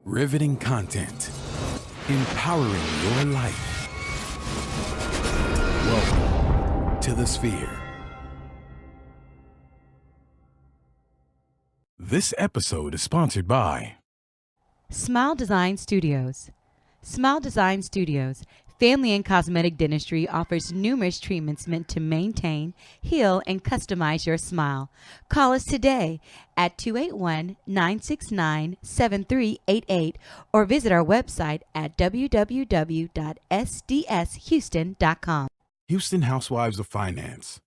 Riveting content. Empowering your life. Welcome to the Sphere. This episode is sponsored by Smile Design Studios. Smile Design Studios, family and cosmetic dentistry, offers numerous treatments meant to maintain, heal, and customize your smile. Call us today at 281-969-7388 or visit our website at www.sdshouston.com. Houston Housewives of Finance.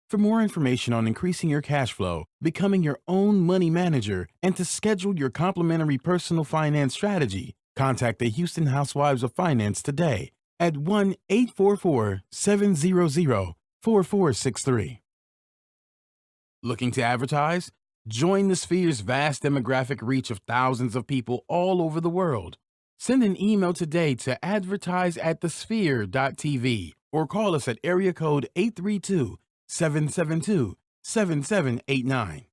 For more information on increasing your cash flow, becoming your own money manager, and to schedule your complimentary personal finance strategy, contact the Houston Housewives of Finance today at 1-844-700-4463. Looking to advertise? Join the Sphere's vast demographic reach of thousands of people all over the world. Send an email today to advertise@thesphere.tv or call us at area code 832-772-7789.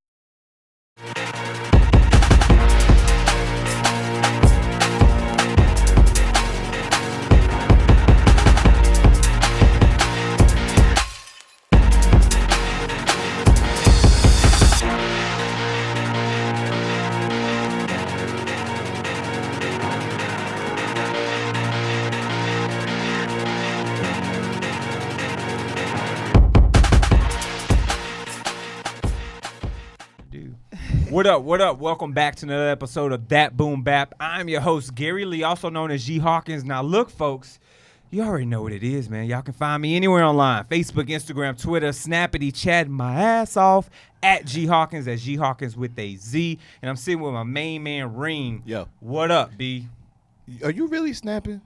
What up, what up? Welcome back to another episode of That Boom Bap. I'm your host, Gary Lee, also known as G Hawkins. Now, look, folks, you already know what it is, man. Y'all can find me anywhere online, Facebook, Instagram, Twitter, Snappity, chatting my ass off at G Hawkins, that's G Hawkins with a Z. And I'm sitting with my main man, Reem. Yo. What up, B? Are you really snapping?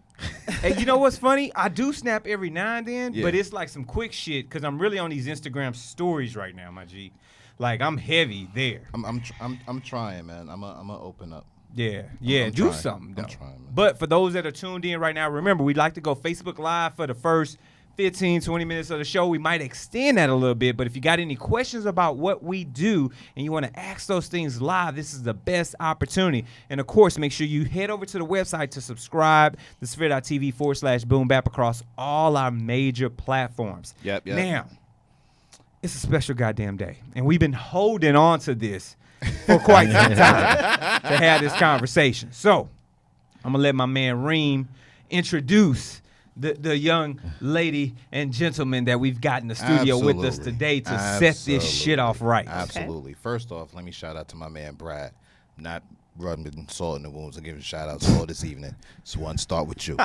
Hey, you know what's funny? I do snap every now and then, Yeah. but it's like some quick shit because I'm really on these Instagram stories right now, my G. Like, I'm heavy there. I'm trying, man. I'm gonna open up. Yeah, I'm do trying. something. Though. I'm trying, man. But for those that are tuned in right now, remember, we'd like to go Facebook Live for the first 15, 20 minutes of the show. We might extend that a little bit, but if you got any questions about what we do and you want to ask those things live, this is the best opportunity. And, of course, make sure you head over to the website to subscribe, thesphere.tv/boombap across all our major platforms. Yep. Now, it's a special goddamn day, and we've been holding on to this for quite some time to have this conversation. So I'm going to let my man Reem introduce the young lady and gentleman that we've got in the studio with us today to set this shit off right. Absolutely. Okay. First off, let me shout out to my man Brad. Not rubbing salt in the wounds and giving shout outs all this evening. So one start with you.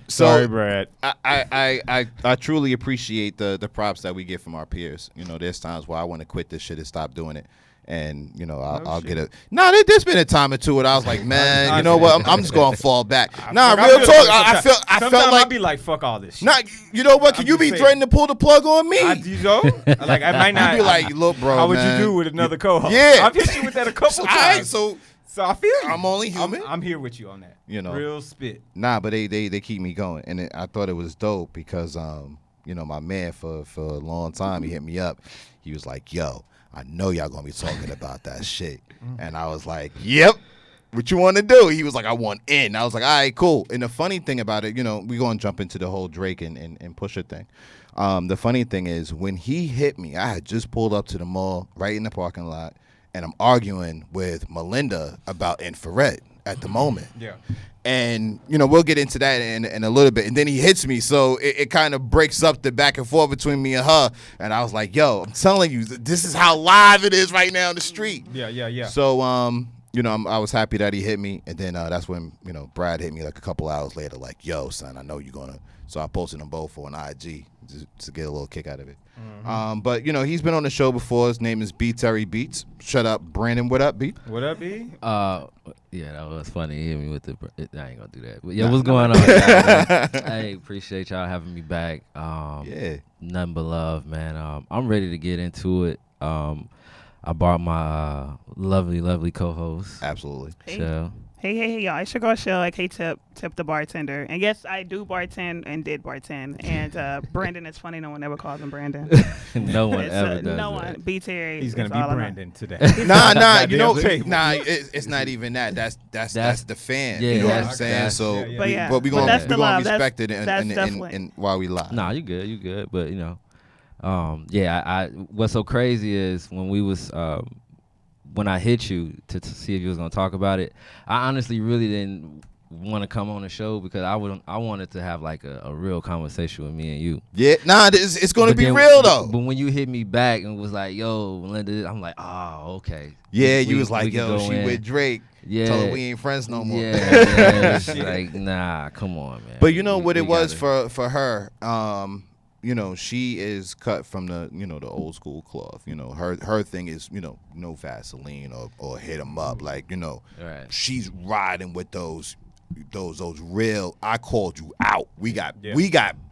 Sorry, Brad. I truly appreciate the props that we get from our peers. You know, there's times where I want to quit this shit and stop doing it. And, you know, I'll get it. There's been a time or two where I was like, man, you know what? I'm just going to fall back. Real talk. I felt like. I'd be like, fuck all this shit. You know what? Can you be threatening to pull the plug on me? You know? Like, I might not. I'd be like, look, bro, how would man. you do with another co-host? Yeah. I've hit you with that a couple times. So I feel you. I'm only human. I'm here with you on that. You know. Real spit. Nah, but they keep me going. And I thought it was dope because, you know, my man for a long time, he hit me up. He was like, yo, I know y'all gonna be talking about that shit. And I was like, yep, what you want to do? He was like, I want in. I was like, all right, cool. And the funny thing about it, you know, we're going to jump into the whole Drake and Pusha thing. The funny thing is when he hit me, I had just pulled up to the mall right in the parking lot, and I'm arguing with Melinda about infrared at the moment. Yeah. And, you know, we'll get into that in a little bit. And then he hits me. So it kind of breaks up the back and forth between me and her. And I was like, yo, I'm telling you, this is how live it is right now in the street. Yeah. So, you know, I was happy that he hit me. And then that's when, you know, Brad hit me like a couple hours later, like, yo, son, I know you're going to. So I posted them both on IG to get a little kick out of it. Mm-hmm. But, you know, he's been on the show before. His name is B. Terry Beats. Shut up, Brandon. What up, B? What up, B? Yeah, that was funny. He hit me with I ain't gonna do that. But yeah, what's going on? Hey, appreciate y'all having me back. Yeah. Nothing but love, man. I'm ready to get into it. I brought my lovely co-host. Absolutely. So Hey, y'all. It's your girl, Shell, like, hey, Tip the bartender. And yes, I do bartend and did bartend. And Brandon is funny. No one ever calls him Brandon. no one It's, ever does no that. one. B. Terry. He's gonna is be all I know. Brandon today. Nah, you know, Goddamn nah, it's not even that. That's the fan. Yeah, you know what I'm that's- saying? that's- So, yeah. But yeah, but we but gonna that's the love. respect it That's definitely. and while we live. Nah, you good. But I what's so crazy is when we was when I hit you to see if you was gonna talk about it, I honestly really didn't want to come on the show because I wanted to have like a real conversation with me and you. Yeah, nah, it's gonna But be then- real though. But when you hit me back and was like, "Yo, Melinda," I'm like, "Oh, okay." Yeah, We- you was we like, could yo, go she in. with Drake. Yeah. Told her we ain't friends no more. Yeah, it's like, nah, come on, man. But you know what We it was gotta- for her. You know, she is cut from the the old school cloth. You know, her thing is no Vaseline or hit 'em up. Like Right. she's riding with those real. I called you out. We got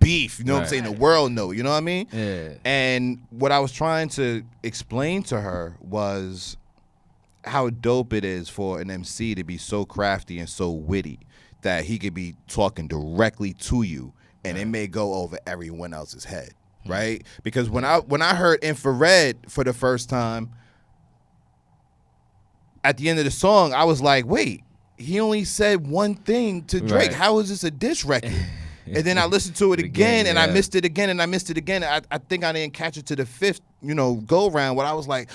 beef. You know what I'm Right. saying? The world know. You know what I mean? Yeah. And what I was trying to explain to her was how dope it is for an MC to be so crafty and so witty that he could be talking directly to you and it may go over everyone else's head, right? Because when I heard Infrared for the first time, at the end of the song, I was like, wait, he only said one thing to Drake. Right. How is this a diss record? And then I listened to it again, and I missed it again, and I missed it again. I think I didn't catch it to the fifth, go round. Where I was like,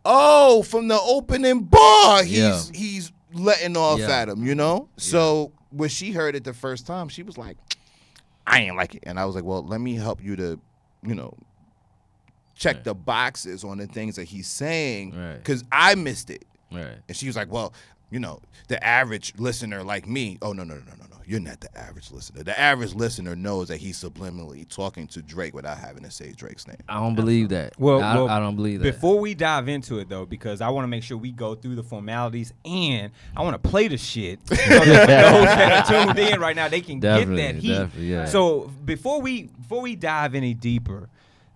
oh, from the opening bar, he's letting off at him, So when she heard it the first time, she was like, I ain't like it, and I was like, well, let me help you to, check the boxes on the things that he's saying, because I missed it. Right. And she was like, well, the average listener like me, oh, no. You're not the average listener. The average listener knows that he's subliminally talking to Drake without having to say Drake's name. I don't believe that. Well, I don't believe that. Before we dive into it, though, because I want to make sure we go through the formalities and I want to play the shit so that those that are tuned in right now, they can get that heat. Definitely, yeah. So before we dive any deeper,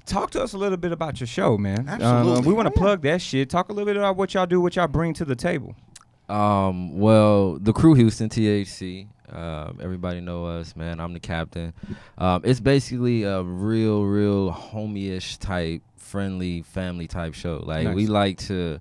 talk to us a little bit about your show, man. Absolutely. We want to plug that shit. Talk a little bit about what y'all do, what y'all bring to the table. Well, the Crew Houston, THC. Everybody know us, man. I'm the captain. It's basically a real homie-ish type, friendly family type show. Like Nice. we like to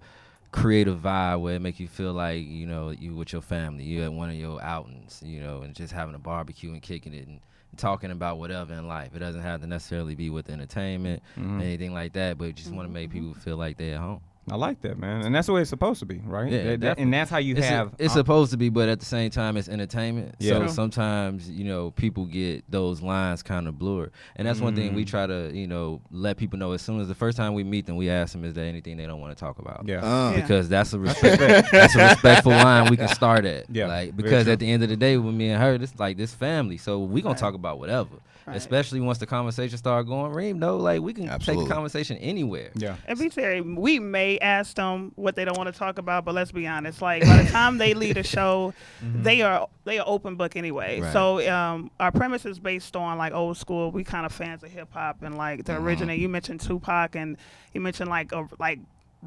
create a vibe where it make you feel like you with your family. You at one of your outings, and just having a barbecue and kicking it and talking about whatever in life. It doesn't have to necessarily be with entertainment, anything like that. But you just want to make people feel like they're at home. I like that, man. And that's the way it's supposed to be, right? Yeah, And that's how you have. It's supposed to be, but at the same time, it's entertainment. Yeah. So sometimes, people get those lines kind of blurred. And that's one thing we try to, let people know as soon as the first time we meet them, we ask them, is there anything they don't want to talk about? Yeah. Because that's a respectful line we can start at. Yeah, Like, very because true. at the end of the day, with me and her, this like this family. So we gonna talk about whatever. Right. Especially once the conversation start going, Reem, we can Absolutely. take the conversation anywhere. Yeah. And be serious, we may ask them what they don't want to talk about, but let's be honest. Like by the time they leave the show, they are open book anyway. Right. So our premise is based on like old school. We kind of fans of hip hop and like the original. You mentioned Tupac and you mentioned like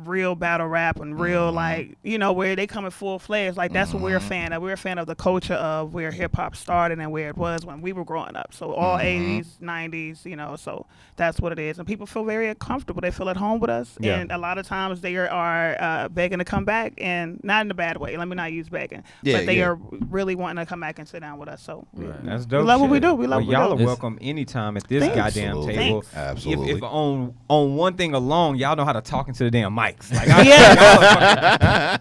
real battle rap and real like where they come in full fledged. Like that's what we're a fan of. We're a fan of the culture of where hip hop started and where it was when we were growing up. So all 80s, 90s, so that's what it is. And people feel very comfortable. They feel at home with us. Yeah. And a lot of times they are begging to come back, and not in a bad way. Let me not use begging. Yeah, but they yeah. are really wanting to come back and sit down with us. So That's dope. we love what we shit. do. We love Well, what y'all we do. are welcome anytime at this Thanks. goddamn Absolutely. table. Thanks. Absolutely. If on one thing alone, y'all know how to talk into the damn mics. Like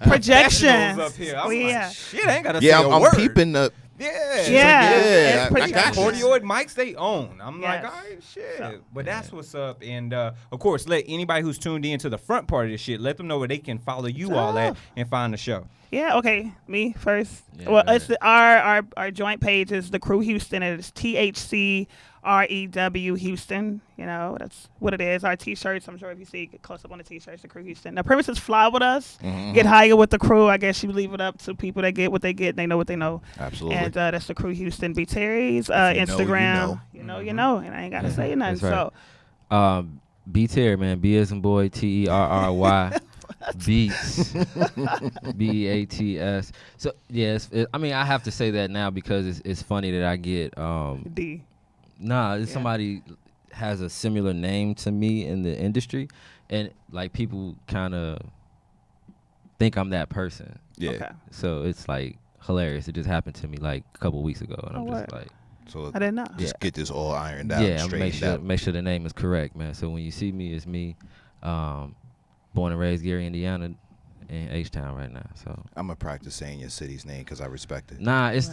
Projection. up here. I'm We- like, yeah. shit, I ain't gotta say Yeah, a I'm word. peeping the. Yeah. Yeah. Yeah, It's I projection. got you. Cardioid mics they own. I'm like, Yes. all right, shit. So- But that's what's up. And of course, let anybody who's tuned in to the front part of this shit, let them know where they can follow you all at and find the show. Yeah, okay. Me first. Yeah, Well, go it's our joint page is the Crew Houston. It's THCrewHouston. Houston. That's what it is. Our T-shirts. I'm sure if you see get close up on the T-shirts, the Crew Houston. The premise is fly with us, get higher with the crew. I guess you leave it up to people that get what they get. They know what they know. Absolutely. And that's the Crew Houston. B Terry's If you know, you Instagram. know. You know, and I ain't gotta say nothing. That's right. So B Terry, man. B as in boy, Terry. Beats. Beats. So yes, I mean I have to say that now because it's funny that I get D. Nah, it's somebody has a similar name to me in the industry, and like people kind of think I'm that person. Yeah. Okay. So it's like hilarious. It just happened to me like a couple weeks ago, and I'm just like, So I didn't know. just get this all ironed out. yeah, Straightened make sure the name is correct, man. So when you see me, it's me, born and raised Gary, Indiana, in H-Town right now. So I'm gonna practice saying your city's name because I respect it. nah, it's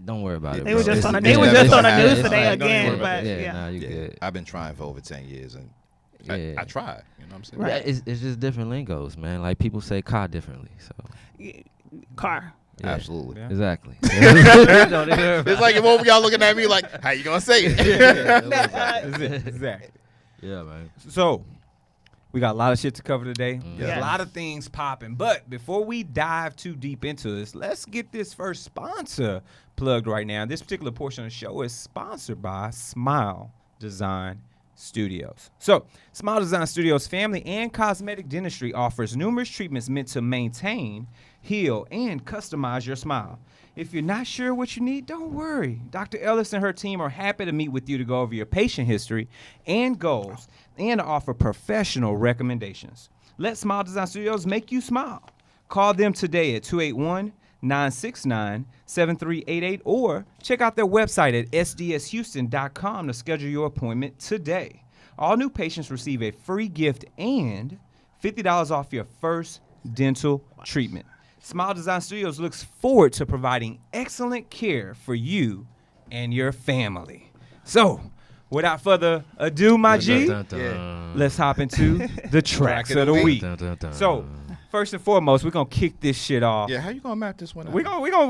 don't worry about it. They were bro. just on the They were just on the news it's today like- again, yeah, but yeah, nah, you Yeah, good. I've been trying for over 10 years, and Yeah. I try. You know what I'm saying? Right. Yeah, it's just different lingos, man. Like people say car differently, so car. yeah. Absolutely. Yeah. Exactly. It's like if both of y'all looking at me like, how you gonna say it? Exactly. Yeah, man. So, we got a lot of shit to cover today. There's Yes. a lot of things popping. But before we dive too deep into this, let's get this first sponsor plugged right now. This particular portion of the show is sponsored by Smile Design Studios. So, Smile Design Studios family and cosmetic dentistry offers numerous treatments meant to maintain, heal, and customize your smile. If you're not sure what you need, don't worry. Dr. Ellis and her team are happy to meet with you to go over your patient history and goals and offer professional recommendations. Let Smile Design Studios make you smile. Call them today at 281-969-7388 or check out their website at sdshouston.com to schedule your appointment today. All new patients receive a free gift and $50 off your first dental treatment. Smile Design Studios looks forward to providing excellent care for you and your family. So, without further ado, my G, let's hop into the tracks of the week. So, first and foremost, we're gonna kick this shit off. Yeah, how you gonna map this one out? We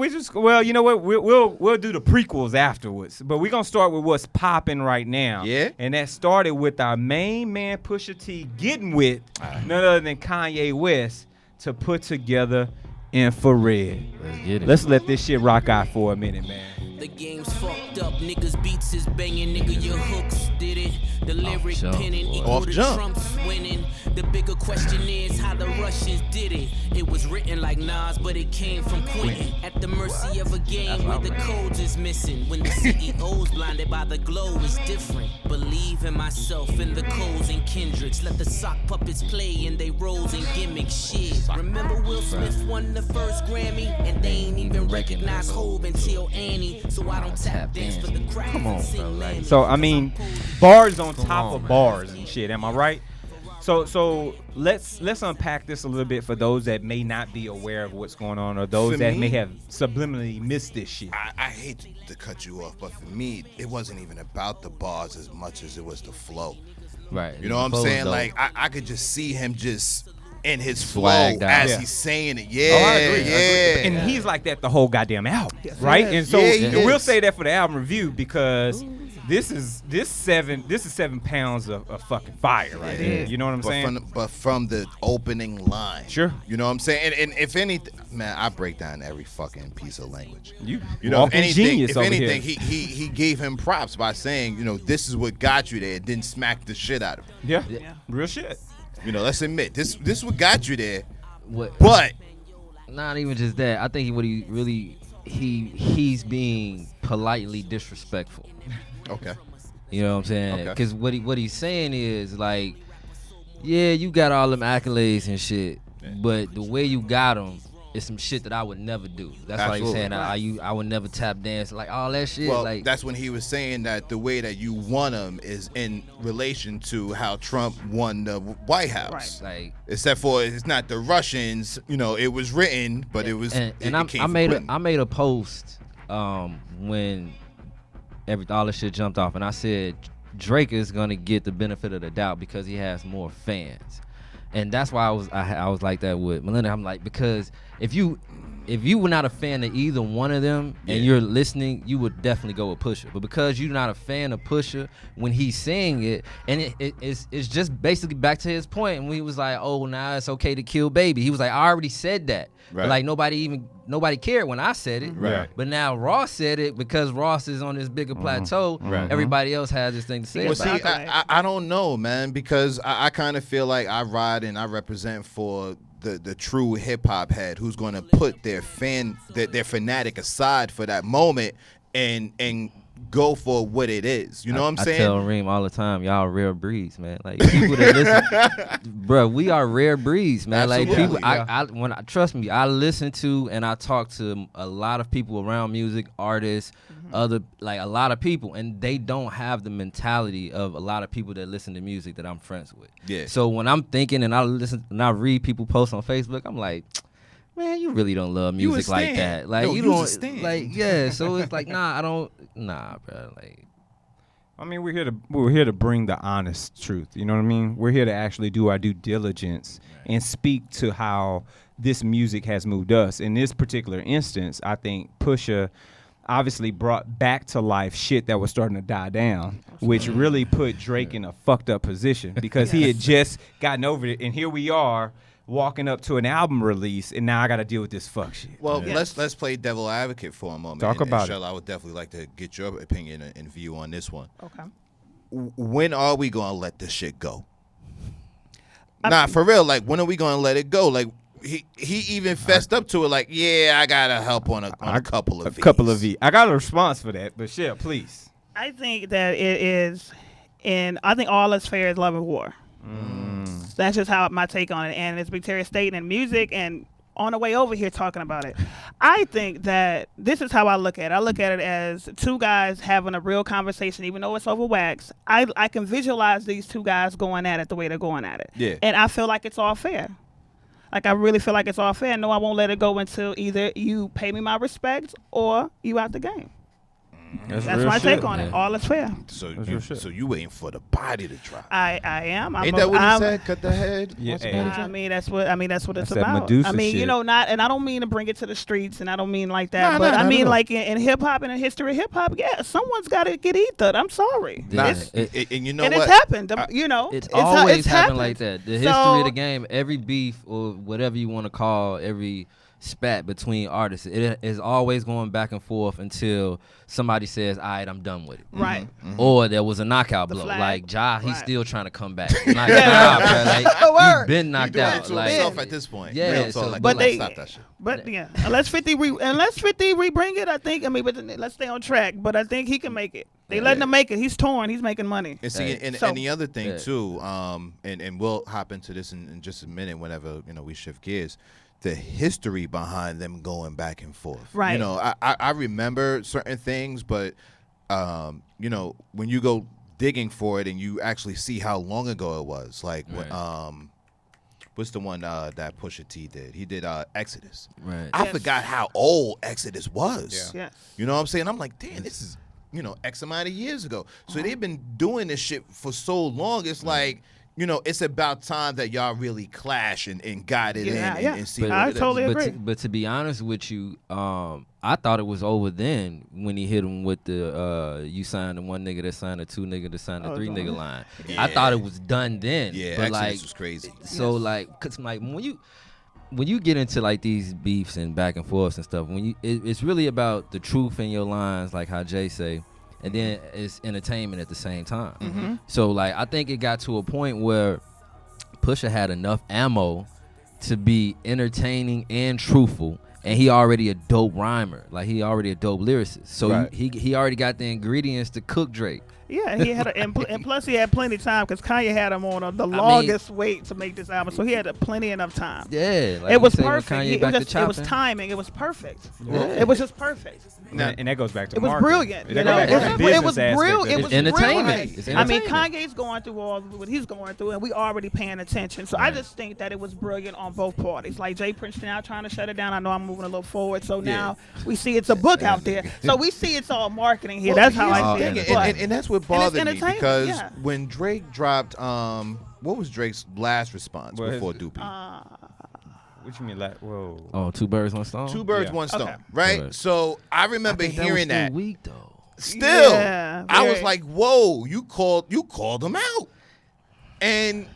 just well, you know what? We'll do the prequels afterwards, but we're gonna start with what's popping right now. Yeah. And that started with our main man Pusha T getting with none other than Kanye West to put together Infrared. Let's get it. Let's let this shit rock out for a minute, man. The game's fucked up, niggas beats is banging, nigga your hooks did it. The lyric jump, penning boy. equal Off to jump. Trump's winning. The bigger question is how the Russians did it. It was written like Nas, but it came from Quentin. At the mercy of a game where the codes is missing. When the CEO's blinded by the glow is different. Believe in myself, in the Coles and Kendricks. Let the sock puppets play in they roles and gimmick shit. Remember Will Smith won the first Grammy? And they ain't even recognize Hov until Annie. So I don't tap dance for the crack. Come on, bro, like- So I mean, bars on top of bars and shit. Am I right? So let's unpack this a little bit for those that may not be aware of what's going on, or those For that me- may have subliminally missed this shit. I hate to cut you off, but for me, it wasn't even about the bars as much as it was the flow. Right. You know what I'm Flow's saying? dope. Like I could just see him just in his flow Swagged out. as Yeah. he's saying it. Oh, Yeah, I agree. yeah. And he's like that the whole goddamn album, Yes, he right? is. And so Yeah, he and we'll is. say that for the album review because this is 7 pounds of fucking fire right It here. is. You know what I'm But saying? from the opening line, Sure. You know what I'm saying? And if anything, man, I break down every fucking piece of language. You know, if walking anything, genius if over anything, here. he gave him props by saying, you know, this is what got you there. Didn't smack the shit out of him. Yeah. Yeah. Real shit. You know, let's admit this is what got you there. What? But Not even just that. I think what he really he's being politely disrespectful. okay, You know what I'm saying? Okay. Because what he's saying is like, yeah, you got all them accolades and shit, but the way you got them is some shit that I would never do. That's why he's Absolutely. saying I would never tap dance, like all that shit. well, like that's when he was saying that the way that you won him is in relation to how Trump won the White House. like. Except for it's not the Russians, you know, it was written, but it was. And it I came from made Clinton. I made a post when all the shit jumped off, and I said Drake is gonna get the benefit of the doubt because he has more fans, and that's why I was like that with Melinda. I'm like, because if you were not a fan of either one of them and you're listening, you would definitely go with Pusha. But because you're not a fan of Pusha when he's saying it, and it's just basically back to his point when he was like, oh, now it's okay to kill baby. He was like, I already said that. Right. But like nobody cared when I said it. Right. But now Ross said it because Ross is on this bigger plateau. Right. Everybody else has this thing to say Well, about see, it. I don't know, man, because I kind of feel like I ride and I represent for the true hip hop head who's going to put their fanatic aside for that moment and go for what it is. You know what I'm saying? I tell Reem all the time, y'all rare breeds, man. Like people that listen, bro, we are rare breeds, man. Absolutely. Like people, trust me, I listen to and I talk to a lot of people around music, artists, a lot of people, and they don't have the mentality of a lot of people that listen to music that I'm friends with. Yeah. So when I'm thinking and I listen and I read people post on Facebook, I'm like, man, you really don't love music like that. Like you don't like, yeah. So it's like, bro. Like, I mean, we're here to bring the honest truth. You know what I mean? We're here to actually do our due diligence and speak to how this music has moved us. In this particular instance, I think Pusha obviously brought back to life shit that was starting to die down, which really put Drake in a fucked up position because he had just gotten over it, and here we are walking up to an album release, and now I got to deal with this fuck shit. Well, let's play devil advocate for a moment. Talk about it. Shell, I would definitely like to get your opinion and view on this one. Okay. When are we going to let this shit go? For real. Like, when are we going to let it go? Like, he even fessed up to it. Like, yeah, I got to help on a couple of V's. I got a response for that, but Shell, please. I think that it is, and I think all that's fair is love and war. That's just how my take on it, and it's Big Terry stating in music and on the way over here talking about it. I think that this is how I look at it. I look at it as two guys having a real conversation, even though it's over wax. I can visualize these two guys going at it the way they're going at it. Yeah. And I feel like it's all fair. Like, I really feel like it's all fair. No, I won't let it go until either you pay me my respects or you out the game. That's my take on it. All is fair. So you waiting for the body to drop? I am. Ain't that what he said? Cut the head. Yeah. I mean that's what it's that about. Medusa I mean, shit. you know, and I don't mean to bring it to the streets, and I don't mean like that, but I mean like in hip hop and the history of hip hop, yeah, someone's got to get eaten. I'm sorry. And you know and what? it's happened. You know, it's always it's happened like that. The history of the game, every beef or whatever you want to call every spat between artists, it is always going back and forth until somebody says, all right, I'm done with it. Right. Or there was a knockout blow. flag. Like Ja, he's Right. still trying to come back. Like, nah, bro, like he's been knocked doing out. it to Like, himself at this point. Yeah, Real talk, so- like, But let's they- stop that shit. But yeah, unless 50 re-bring it, I think. I mean, but let's stay on track. But I think he can make it. They letting him make it. He's torn. He's making money. And see, and the other thing too, and we'll hop into this in just a minute whenever we shift gears. The history behind them going back and forth. Right. I remember certain things, but when you go digging for it and you actually see how long ago it was, like what's the one that Pusha T did? He did Exodus. Right. I forgot how old Exodus was. Yeah. You know what I'm saying? I'm like, damn, this is X amount of years ago. So they've been doing this shit for so long. It's like, it's about time that y'all really clash and got it and see what I it is. totally agree. But to be honest with you, I thought it was over then when he hit him with the you signed the one nigga that signed the two nigga that signed the three nigga line. Yeah. I thought it was done then. Yeah, but Exodus like was crazy. So like, cause like when you get into like these beefs and back and forths and stuff, it's really about the truth in your lines, like how Jay say. And then it's entertainment at the same time. Mm-hmm. So like I think it got to a point where Pusha had enough ammo to be entertaining and truthful, and he already a dope rhymer. Like he already a dope lyricist. So Right. he already got the ingredients to cook Drake. Yeah, he had and plus he had plenty of time because Kanye had him on the longest wait to make this album, so he had plenty enough time. Yeah, like It was you say when perfect. Kanye It back was, to it was chopping. timing. It was perfect. Yeah. It was just perfect. And that goes back to It was marketing. brilliant. That You goes know, back to the it business was aspect brilliant. of It it. was entertainment. brilliant. It's I mean, entertainment. Kanye's going through all what he's going through, and we already paying attention. So I just think that it was brilliant on both parties. Like Jay Princeton now trying to shut it down. I know I'm moving a little forward, so now we see it's a book out there. So we see it's all marketing here. That's how I see it. But- And that's what bothered me entertainment, because yeah. when Drake dropped, what was Drake's last response Well, before Doopy? What you mean, like, whoa? Oh, two birds, one stone. Two birds, Yeah. one stone, Okay. right? Right. So I remember hearing that. that. Was weak though. Still, Yeah, I was very. like, "Whoa, you called him out," and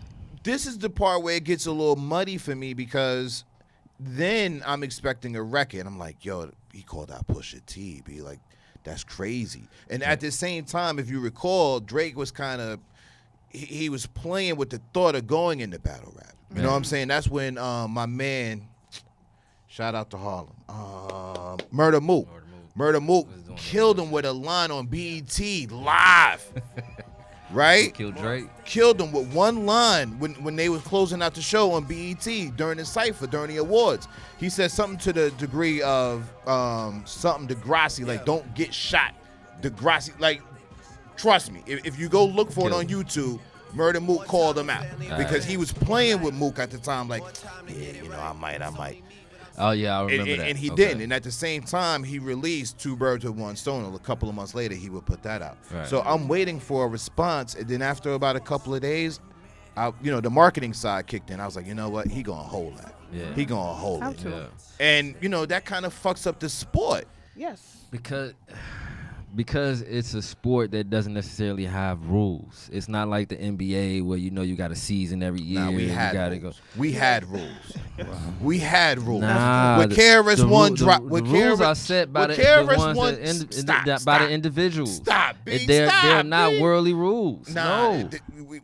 this is the part where it gets a little muddy for me because then I'm expecting a record. I'm like, "Yo, he called out Pusha T." Be like, "That's crazy." And at the same time, if you recall, Drake was kind of, he was playing with the thought of going into battle rap. You know what I'm saying? That's when my man, shout out to Harlem, Murder Mook killed him with a line on BET live. Right? Killed Drake. Killed him with one line when they was closing out the show on BET during the cypher, during the awards. He said something to the degree of something Degrassi, like don't get shot. Degrassi, like trust me, if you go look for it on YouTube, Murder Mook called him out because he was playing with Mook at the time, like, yeah, you know, I might. Oh yeah, I remember that. And he didn't. And at the same time, he released Two Birds with One Stone. A couple of months later, he would put that out. Right. So I'm waiting for a response. And then after about a couple of days, the marketing side kicked in. I was like, you know what? He gonna hold that. Yeah. He gonna hold it. Yeah. And that kind of fucks up the sport. Yes. Because it's a sport that doesn't necessarily have rules. It's not like the NBA where you got a season every year. Nah, we had rules. We had rules. We had rules. Nah, with KRS-One drop. The rules are set by the individuals. Stop. They're not worldly rules. Nah, no.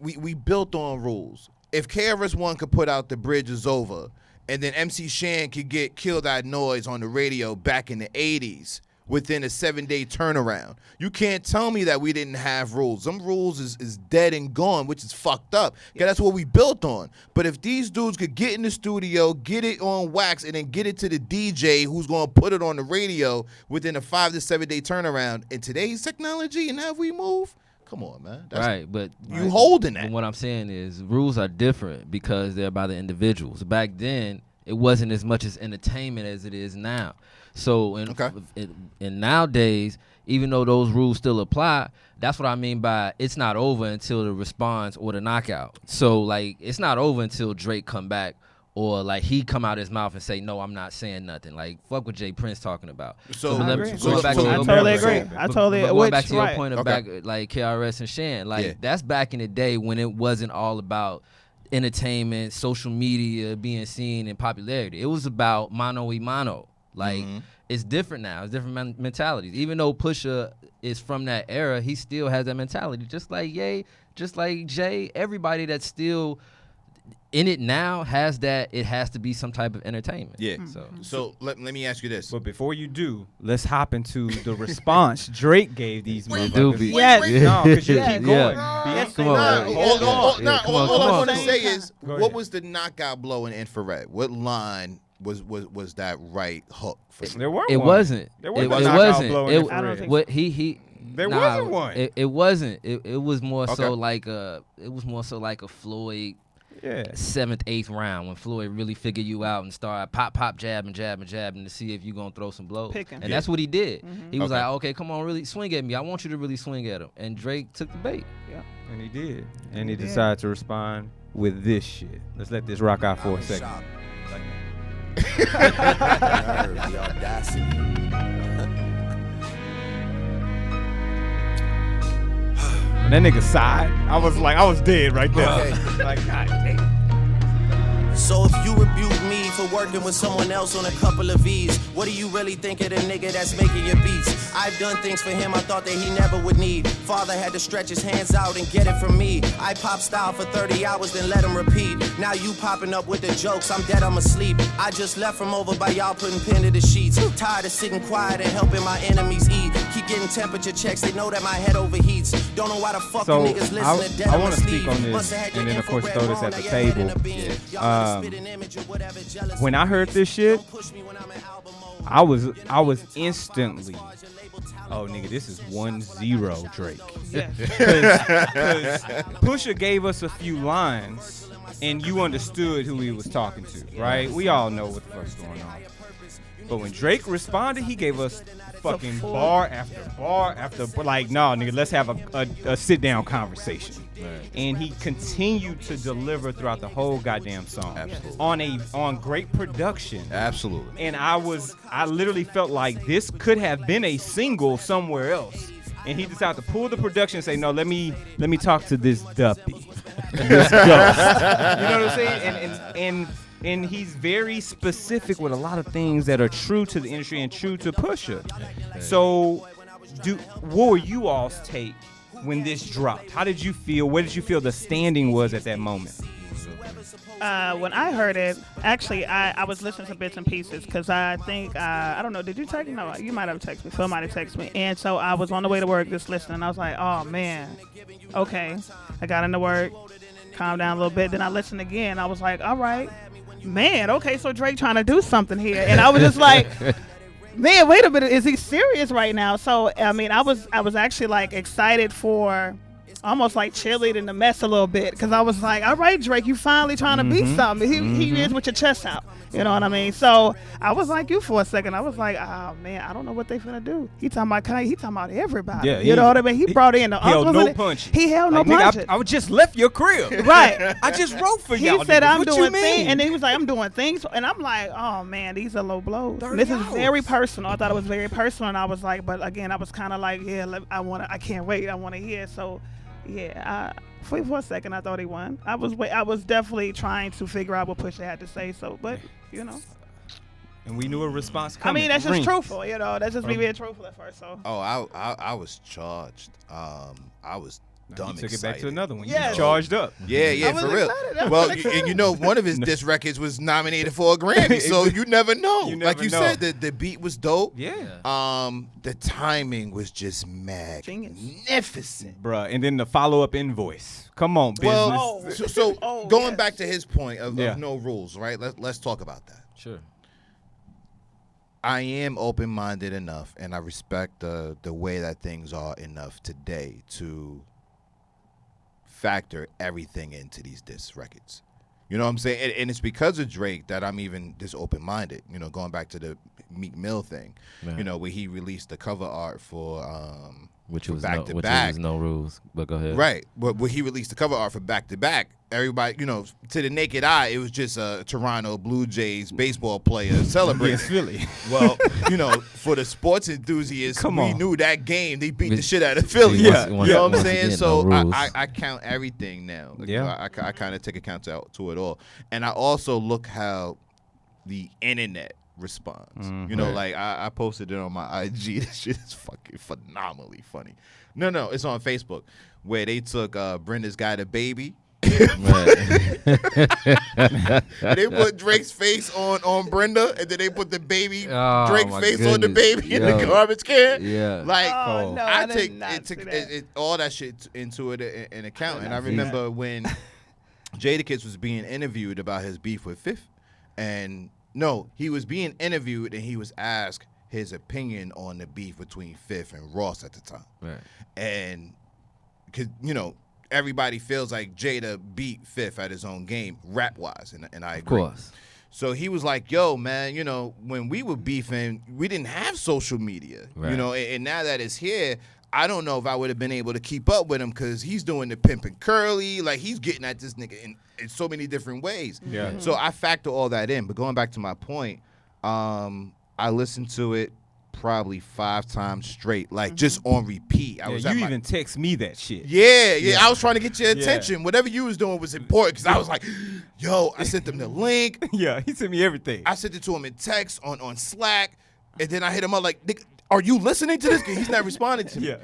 We built on rules. If KRS-One could put out The Bridge Is Over, and then MC Shan could get Kill That Noise on the radio back in the 80s, within a 7-day turnaround. You can't tell me that we didn't have rules. Some rules is dead and gone, which is fucked up. Yeah, that's what we built on. But if these dudes could get in the studio, get it on wax, and then get it to the DJ who's going to put it on the radio within a 5 to 7 day turnaround, in today's technology and how we move, come on, man. But you holding that. And what I'm saying is rules are different because they're by the individuals. Back then, it wasn't as much as entertainment as it is now. So in nowadays, even though those rules still apply, that's what I mean by it's not over until the response or the knockout. So like it's not over until Drake come back or like he come out his mouth and say, no, I'm not saying nothing. Like fuck what Jay Prince talking about. I totally agree. Going back to your point of back like KRS and Shan, like that's back in the day when it wasn't all about entertainment, social media, being seen, and popularity. It was about mano y mano. Like it's different now. It's different mentalities. Even though Pusha is from that era, he still has that mentality. Just like Ye, just like Jay, everybody that's still in it now has that. It has to be some type of entertainment. Yeah. So let me ask you this. But before you do, let's hop into the response Drake gave these motherfuckers. Yes. No, because you keep going. Yes. Come on. Hold on. All I want to say is, what was the knockout blow in Infrared? What line was that right hook for you? There weren't. It one. wasn't. There was it knockout wasn't. blow in Infrared. What he. There wasn't one. It wasn't. It was more so like a. It was more so like a Floyd. Yeah. 7th, 8th round when Floyd really figured you out and started pop, jabbing to see if you're going to throw some blows. And that's what he did. He was like, okay, come on, really swing at me. I want you to really swing at him. And Drake took the bait. Yeah. And he did. And he decided to respond with this shit. Let's let this rock out for a second. The audacity. When that nigga sighed, I was dead right there. Okay. Like, God damn. So if you rebuke me for working with someone else on a couple of V's, what do you really think of the nigga that's making your beats? I've done things for him I thought that he never would need. Father had to stretch his hands out and get it from me. I pop style for 30 hours, then let him repeat. Now you popping up with the jokes, I'm dead, I'm asleep. I just left from over by y'all putting pen to the sheets. Tired of sitting quiet and helping my enemies eat. Keep getting temperature checks, they know that my head overheats. Don't know why the fuck you niggas listen to dead I on my want to speak sleeve. on this, and then of course throw this at the table. When I heard this shit, I was instantly, oh nigga, this is 1-0 Drake. Because Pusha gave us a few lines, and you understood who he was talking to, right? We all know what the fuck's going on. But when Drake responded, he gave us fucking bar after bar after bar. Like, no, nigga, let's have a sit-down conversation. Right. And he continued to deliver throughout the whole goddamn song. Absolutely. On great production. Absolutely. And I literally felt like this could have been a single somewhere else. And he decided to pull the production and say, no, let me talk to this duppy. This ghost. You know what I'm saying? And he's very specific with a lot of things that are true to the industry and true to Pusha. So, what were you all's take when this dropped? How did you feel? Where did you feel the standing was at that moment? When I heard it, actually, I was listening to bits and pieces because I think, I don't know, did you text me? No, you might have texted me. Phil might have texted me. And so I was on the way to work just listening. And I was like, oh, man, okay. I got into work, calmed down a little bit. Then I listened again. I was like, all right, man, okay, so Drake trying to do something here. And I was just like, man, wait a minute, is he serious right now? So, I mean, I was actually, like, excited for almost like cheerleading the mess a little bit because I was like, all right, Drake, you finally trying to beat something. He is with your chest out. You know what I mean? So I was like you for a second. I was like, oh, man, I don't know what they finna do. He talking about Kanye. He talking about everybody. Yeah, you know what I mean? He brought in the held uncles. no punches. He held Like, no nigga, punches. I just left your crib. Right. I just wrote for He y'all. said, niggas. I'm What you doing mean? things. And then he was like, I'm doing things. And I'm like, oh, man, these are low blows. And this is very personal. I thought it was very personal. And I was like, but again, I was kind of like, yeah, I can't wait. I want to hear. So, yeah, for a second, I thought he won. I was definitely trying to figure out what Pusha had to say. So, but, you know. And we knew a response I coming. mean, that's just Ring. truthful, you know. That's just me being truthful at first. So. Oh, I was charged. I was dumb You took excited. it back to another one. Yeah. You charged up. Yeah, I was for real. excited. I was Well, excited. and you know, one of his diss records was nominated for a Grammy, so you never know. You never like you know. said, the beat was dope. Yeah. The timing was just Genius. magnificent. Bruh. And then the follow-up invoice. Come on, business. Well, so going yes. back to his point of Yeah. no rules, right? Let's talk about that. Sure. I am open-minded enough, and I respect the way that things are enough today to factor everything into these diss records. You know what I'm saying? And it's because of Drake that I'm even this open-minded. You know, going back to the Meek Mill thing, Man. you know, where he released the cover art for Which for was Back no, to which Back. was no rules. But go ahead. Right. But when he released the cover art for Back to Back, everybody, you know, to the naked eye, it was just a Toronto Blue Jays baseball player celebrating. Yes, Philly. Well, you know, for the sports enthusiasts, Come we on. knew that game, they beat We- the shit out of Philly. Yeah. You know what I'm Once saying? again, So no rules. I count everything now. Yeah. I kind of take account to it all. And I also look how the internet responds. You know, like I posted it on my IG. This shit is fucking phenomenally funny. No, it's on Facebook where they took Brenda's Guy to Baby. Right. They put Drake's face on Brenda, and then they put the baby Oh, Drake my face on the goodness. baby in the Yo. garbage can. Yeah. Like Oh, no, I I did take not it, see took that. all that shit into it in account. And I remember when Jadakiss was being interviewed about his beef with Fifth, and no, he was being interviewed and he was asked his opinion on the beef between Fifth and Ross at the time. Right. And because you know everybody feels like Jada beat Fifth at his own game rap wise, and I Of agree. course. So he was like, yo, man, you know, when we were beefing, we didn't have social media, you Right. know, and now that it's here, I don't know if I would have been able to keep up with him because he's doing the pimp and curly, like he's getting at this nigga in so many different ways. Yeah. So I factor all that in. But going back to my point, I listened to it probably 5 times straight, like just on repeat. I Yeah, was you at my- even text me that shit. yeah, I was trying to get your attention. Whatever you was doing was important because I was like, yo, I sent them the link. Yeah, he sent me everything. I sent it to him in text on Slack, and then I hit him up like, "Nigga, are you listening to this? 'Cause he's not responding to me. Yeah.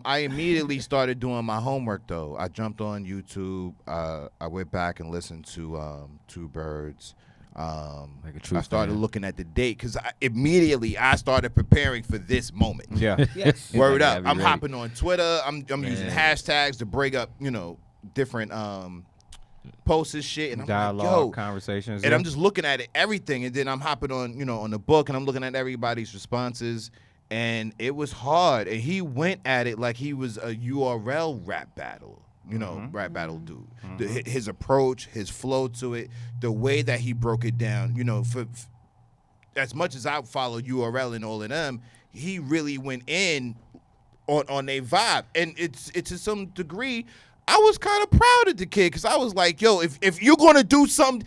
I immediately started doing my homework though. I jumped on YouTube. I went back and listened to Two Birds. Like a true I started fan. looking at the date because immediately I started preparing for this moment. Yeah. Yes. Word Yeah, up. be I'm ready. hopping on Twitter. I'm using Man. hashtags to break up, you know, different posts and shit. And I'm Dialogue, like, yo. conversations. And yeah. I'm just looking at it, everything. And then I'm hopping on, you know, on the book and I'm looking at everybody's responses. And it was hard. And he went at it like he was a URL rap battle. You know, rap battle dude. His approach, his flow to it, the way that he broke it down. You know, for as much as I follow URL and all of them, he really went in on their vibe, and it's to some degree. I was kind of proud of the kid because I was like, yo, if you're gonna do something,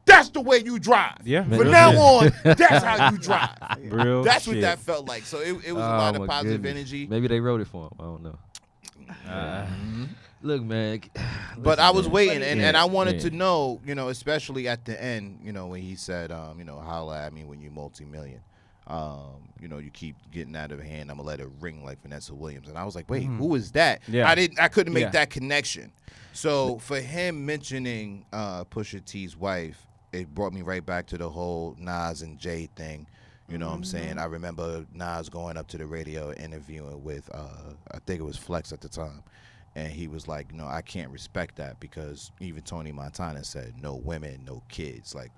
that's the way you drive. Yeah. From Real now shit. on, that's how you drive. Real That's shit. what that felt like. So it was a Oh, lot of my positive goodness. energy. Maybe they wrote it for him. I don't know. Look, man. But I was waiting, and Yeah, I wanted yeah. to know, you know, especially at the end, you know, when he said, you know, holla at me when you multi-million. You keep getting out of hand. I'm gonna let it ring like Vanessa Williams. And I was like, wait, who is that? Yeah. I couldn't make that connection. So for him mentioning Pusha T's wife, it brought me right back to the whole Nas and Jay thing. You know what I'm saying? I remember Nas going up to the radio interviewing with, I think it was Flex at the time. And he was like, no, I can't respect that because even Tony Montana said, no women, no kids. Like,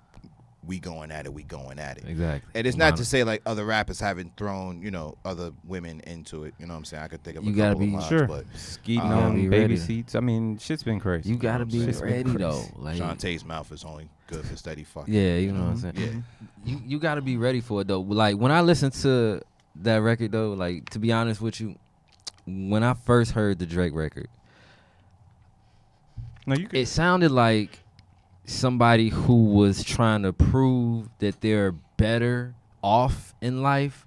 we going at it. Exactly. And it's not to say like other rappers haven't thrown, other women into it. You know what I'm saying? I could think of a couple of lines, but skeeting gotta on be baby ready. seats. I mean, shit's been crazy. You gotta be Shit's been ready crazy. though. Like, Shantae's mouth is only good for steady fucking. yeah, you know what I'm saying. You gotta be ready for it though. Like when I listened to that record though, like to be honest with you, when I first heard the Drake record, No, you it sounded like somebody who was trying to prove that they're better off in life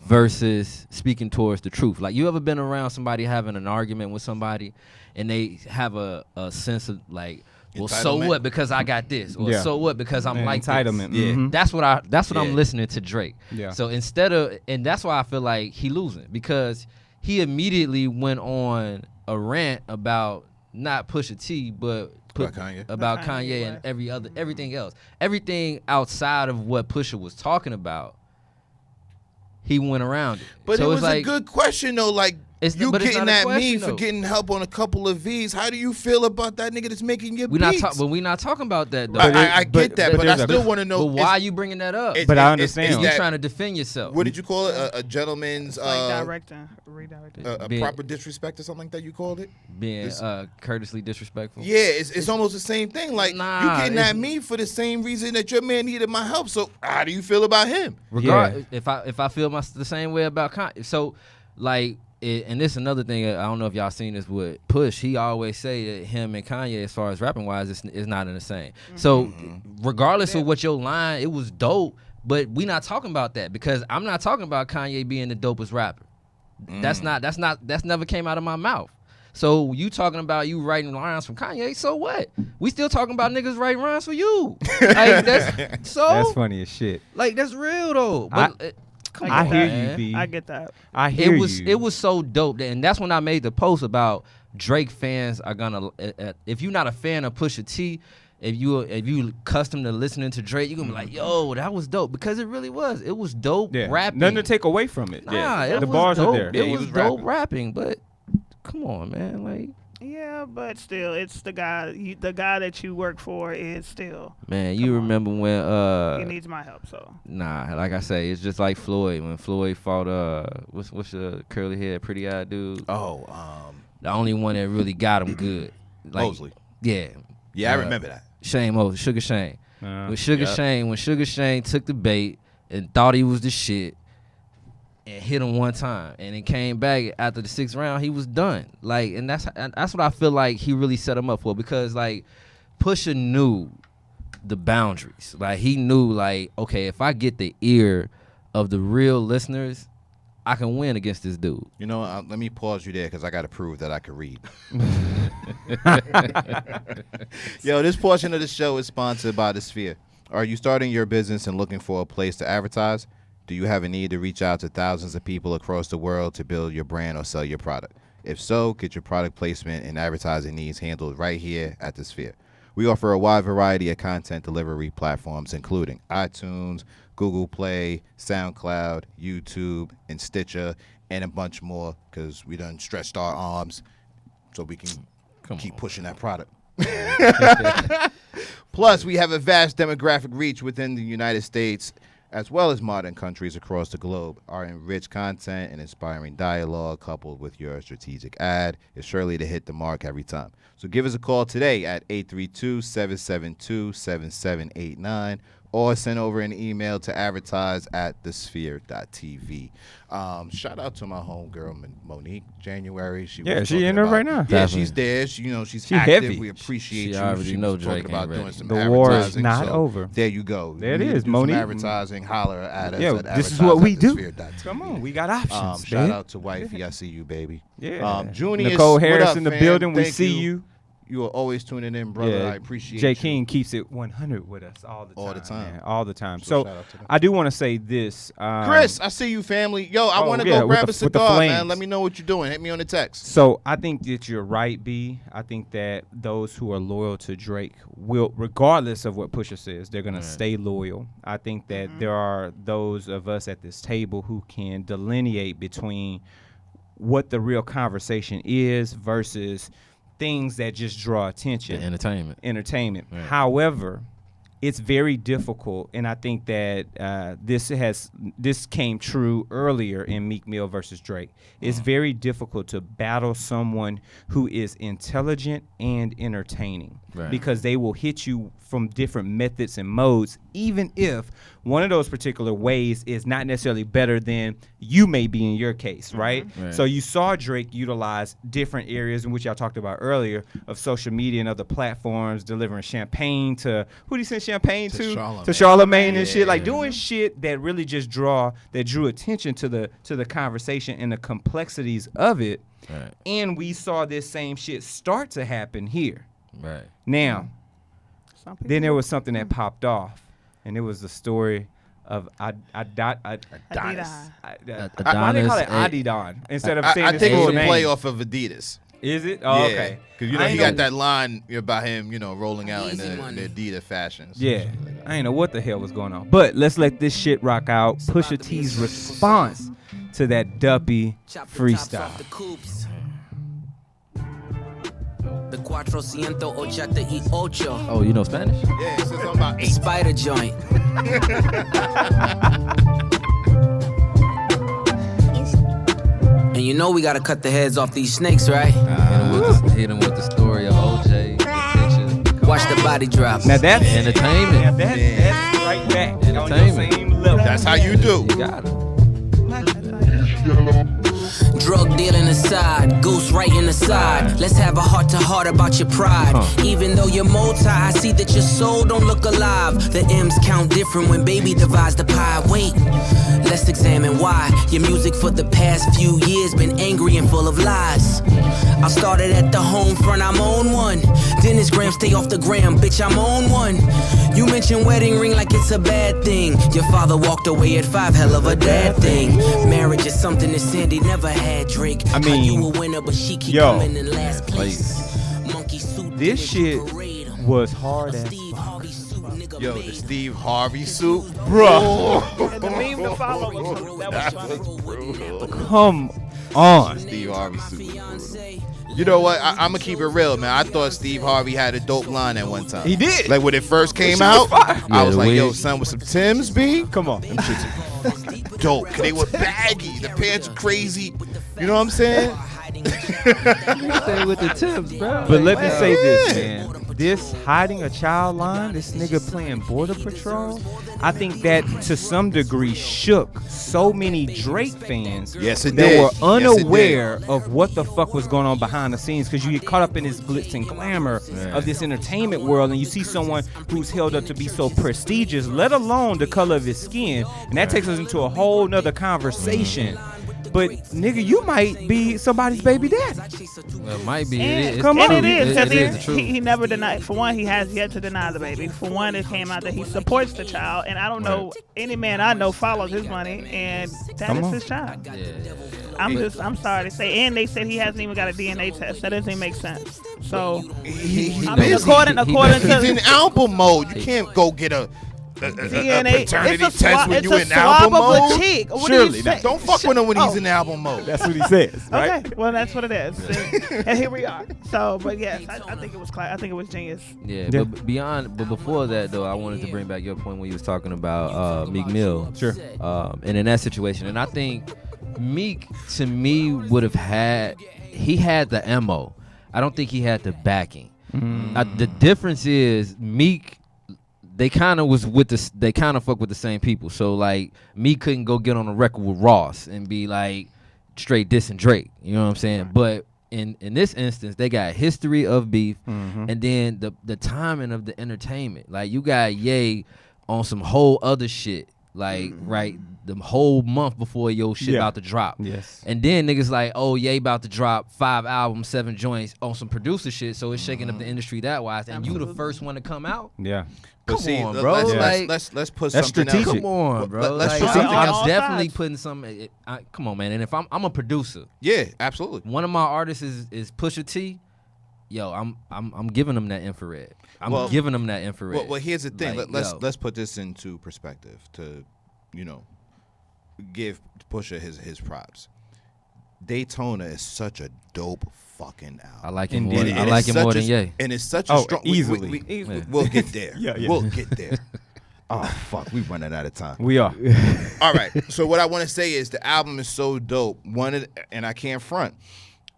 versus speaking towards the truth. Like, you ever been around somebody having an argument with somebody and they have a sense of like, well, so Entitlement. what because I got this, or Yeah. so what because I'm like entitlement. this. Yeah. Mhm. That's what I'm Yeah. listening to Drake. Yeah. So instead of, and that's why I feel like he losing, because he immediately went on a rant about not Pusha T, but About Kanye. about Kanye Kanye and wife. everything else. Everything outside of what Pusha was talking about, he went around it. But so it it's was like, a good question though. Like you but it's getting not a at me question, for though. getting help on a couple of V's. How do you feel about that nigga that's making your we beats? not talking about that though. I get that, but I there's a- still want to know. But why are you bringing that up? But I understand. You that- trying to defend yourself. What did you call it? A gentleman's Like redirecting. a Being- proper disrespect or something like that? You called it? Being It's- courteously disrespectful. Yeah, it's almost the same thing. Like Nah, you getting it's- at me for the same reason that your man needed my help. So how do you feel about him? If I feel the same way about Kanye, so like, and this is another thing. I don't know if y'all seen this with Push. He always say that him and Kanye, as far as rapping wise, is not in the same. So regardless of what your line, it was dope. But we not talking about that because I'm not talking about Kanye being the dopest rapper. That's never came out of my mouth. So you talking about you writing lines from Kanye? So what? We still talking about niggas writing rhymes for you. Like that's funny as shit. Like that's real though. But come I on, hear man. you, B. I get that. I hear you. It was so dope, and that's when I made the post about Drake fans are gonna. If you're not a fan of Pusha T, if you accustomed to listening to Drake, you're gonna be like, yo, that was dope, because it really was. It was dope rapping. Nothing to take away from it. Nah, it the was bars dope. are there. It he was was dope rapping, but come on, man, like. Yeah, but still, it's the guy. The guy that you work for is still. Man, you remember when He needs my help. So. Nah, like I say, it's just like Floyd when Floyd fought what's the curly haired pretty eyed dude? Oh, The only one that really got him good. Like, Mosley. Yeah. Yeah, I remember that. Shane Mosley, Sugar Shane. When Sugar Yep. Shane took the bait and thought he was the shit and hit him one time and then came back after the 6th round, he was done. Like, and that's what I feel like he really set him up for, because like Pusha knew the boundaries. Like he knew, like, okay, if I get the ear of the real listeners, I can win against this dude. You know, let me pause you there because I got to prove that I can read. Yo, this portion of the show is sponsored by The Sphere. Are you starting your business and looking for a place to advertise? Do you have a need to reach out to thousands of people across the world to build your brand or sell your product? If so, get your product placement and advertising needs handled right here at The Sphere. We offer a wide variety of content delivery platforms, including iTunes, Google Play, SoundCloud, YouTube, and Stitcher, and a bunch more, because we done stretched our arms so we can keep pushing that product. Plus, we have a vast demographic reach within the United States, as well as modern countries across the globe. Our enriched content and inspiring dialogue, coupled with your strategic ad, is surely to hit the mark every time. So give us a call today at 832-772-7789, or send over an email to advertise@thesphere.tv. Shout out to my homegirl Monique. January. She Yeah, was she talking in there about- right now. Yeah, Definitely. she's there. She's She active. heavy. We appreciate She you. already She know was Drake talking about ain't doing ready. some The war is advertising, not so over. There you go. There it You need is, to do some Monique. advertising. Holler at us. Yeah, at this is what we do. advertise@thesphere.tv. Come on, we got options. Shout babe. out to wifey. I see you, baby. Yeah. Junior, Nicole what Harris up, in the fam? building. We Thank see you. You are always tuning in, brother. Yeah, I appreciate Jay you. King keeps it 100 with us all the time. All the time. Man, all the time. So So shout out to them. I do want to say this. Chris, I see you, family. Yo, I Oh, want to yeah, go with grab the- a with the cigar, man. flames. Let me know what you're doing. Hit me on the text. So I think that you're right, B. I think that those who are loyal to Drake will, regardless of what Pusha says, they're gonna stay loyal. I think that there are those of us at this table who can delineate between what the real conversation is versus things that just draw attention. Entertainment. Right. However, it's very difficult, and I think that this came true earlier in Meek Mill versus Drake. It's very difficult to battle someone who is intelligent and entertaining, Right. because they will hit you from different methods and modes, even if one of those particular ways is not necessarily better than you may be in your case, right? Right. So you saw Drake utilize different areas in which y'all talked about earlier of social media and other platforms, delivering champagne to, who did he send champagne to? Charlamagne. To Charlamagne and shit, like doing shit that really just drew attention to the conversation and the complexities of it. Right. And we saw this same shit start to happen here. Right. Now, Some people then there was something that popped off, and it was the story of Adidas. why they call it Adonis, Adidon instead of I saying think his it's full a name? play off of Adidas. Is it? Oh, Yeah. okay. Because, you know, I he ain't got know- that line about him, you know, rolling out in Easy the money. Adidas fashions. Yeah, I ain't know what the hell was going on. But let's let this shit rock out. Pusha T's response to that Duppy Chop the tops freestyle. off the coupes. The 488. Oh, you know Spanish? Yeah, it's something about The 8. spider joint. And you know we gotta cut the heads off these snakes, right? Hit him with the story of OJ. the pictures. Watch the body drop. Now that's Entertainment. Now that's right back on your Entertainment. same level. That's how you do. You got it. Drug dealing aside, ghost writing aside. Let's have a heart to heart about your pride. Even though you're multi, I see that your soul don't look alive. The M's count different when baby divides the pie. Wait, let's examine why your music for the past few years been angry and full of lies. I started at the home front, I'm on one. Dennis Graham, stay off the gram, bitch, I'm on one. You mentioned wedding ring like it's a bad thing. Your father walked away at 5, hell of a dad thing. Marriage is something that Sandy never had, Drake. I mean, you a winner, but she keep yo, coming in last place. Monkey suit, This niggas shit parade 'em. was hard as Steve Harvey suit, nigga Yo, made the 'em. Steve Harvey suit. Bruh. And the meme to follow was that was funny. Come on. Steve Harvey suit. You know what? I'm gonna keep it real, man. I thought Steve Harvey had a dope line at one time. He did. Like when it first came shit was out, fire. I Yeah, was the like, "Yo, wig. son, with some Timbs, B, Come on. dope." 'Cause they were baggy. The pants were crazy. You know what I'm saying? Stay with the tips, bro. But let me say this, man. This hiding a child line, this nigga playing Border Patrol, I think that to some degree shook so many Drake fans Yes, it that did. were Yes, it unaware of what the fuck was going on behind the scenes, because you get caught up in this glitz and glamour of this entertainment world, and you see someone who's held up to be so prestigious, let alone the color of his skin, and that takes us into a whole nother conversation. But nigga, you might be somebody's baby daddy. Well, it might be. And, Come on. and it is, It because is the truth. he never denied. For one, he has yet to deny the baby. For one, it came out that he supports the child, and I don't know any man I know follows his money, and that Come is on. his child. Yeah. I'm sorry to say, and they said he hasn't even got a DNA test. That doesn't even make sense. So He's I mean, busy. according He's to in album mode. You can't go get a DNA, paternity it's a test swab, when it's you a in swab album of mode. the cheek. What Surely do you not. say? Don't fuck with him when he's Oh. in album mode. That's what he says, right? Okay, well that's what it is, and here we are. So, but yes, I think it was I think it was genius. Yeah, Yeah. but before that though, I wanted to bring back your point when you was talking about Meek Mill. Sure. And in that situation, and I think Meek to me would have had the MO. I don't think he had the backing. The difference is Meek. They kind of fuck with the same people. So like Meek couldn't go get on a record with Ross and be like straight dissing Drake. You know what I'm saying? But in this instance, they got history of beef, and then the timing of the entertainment. Like you got Ye on some whole other shit like right the whole month before your shit about to drop. Yes. And then niggas like, oh, Ye about to drop 5 albums, 7 joints on some producer shit, so it's shaking up the industry that wise. And you the first one to come out. Yeah. Come But see, on, bro. Let's put That's something strategic. else. Come on, bro. Let's Like, strategic. I'm definitely putting some. Come on, man. And if I'm a producer, Yeah, absolutely. one of my artists is Pusha T. Yo, I'm giving them that infrared. I'm giving them that infrared. Well, here's the thing. Like, Let's put this into perspective to, give Pusha his props. Daytona is such a dope fucking album. I like him Indeed. more. I like him more than Ye. And it's such a strong. Easily. We'll get there. Yeah. We'll get there. Oh fuck, we running out of time. We are. All right. So what I want to say is the album is so dope. And I can't front.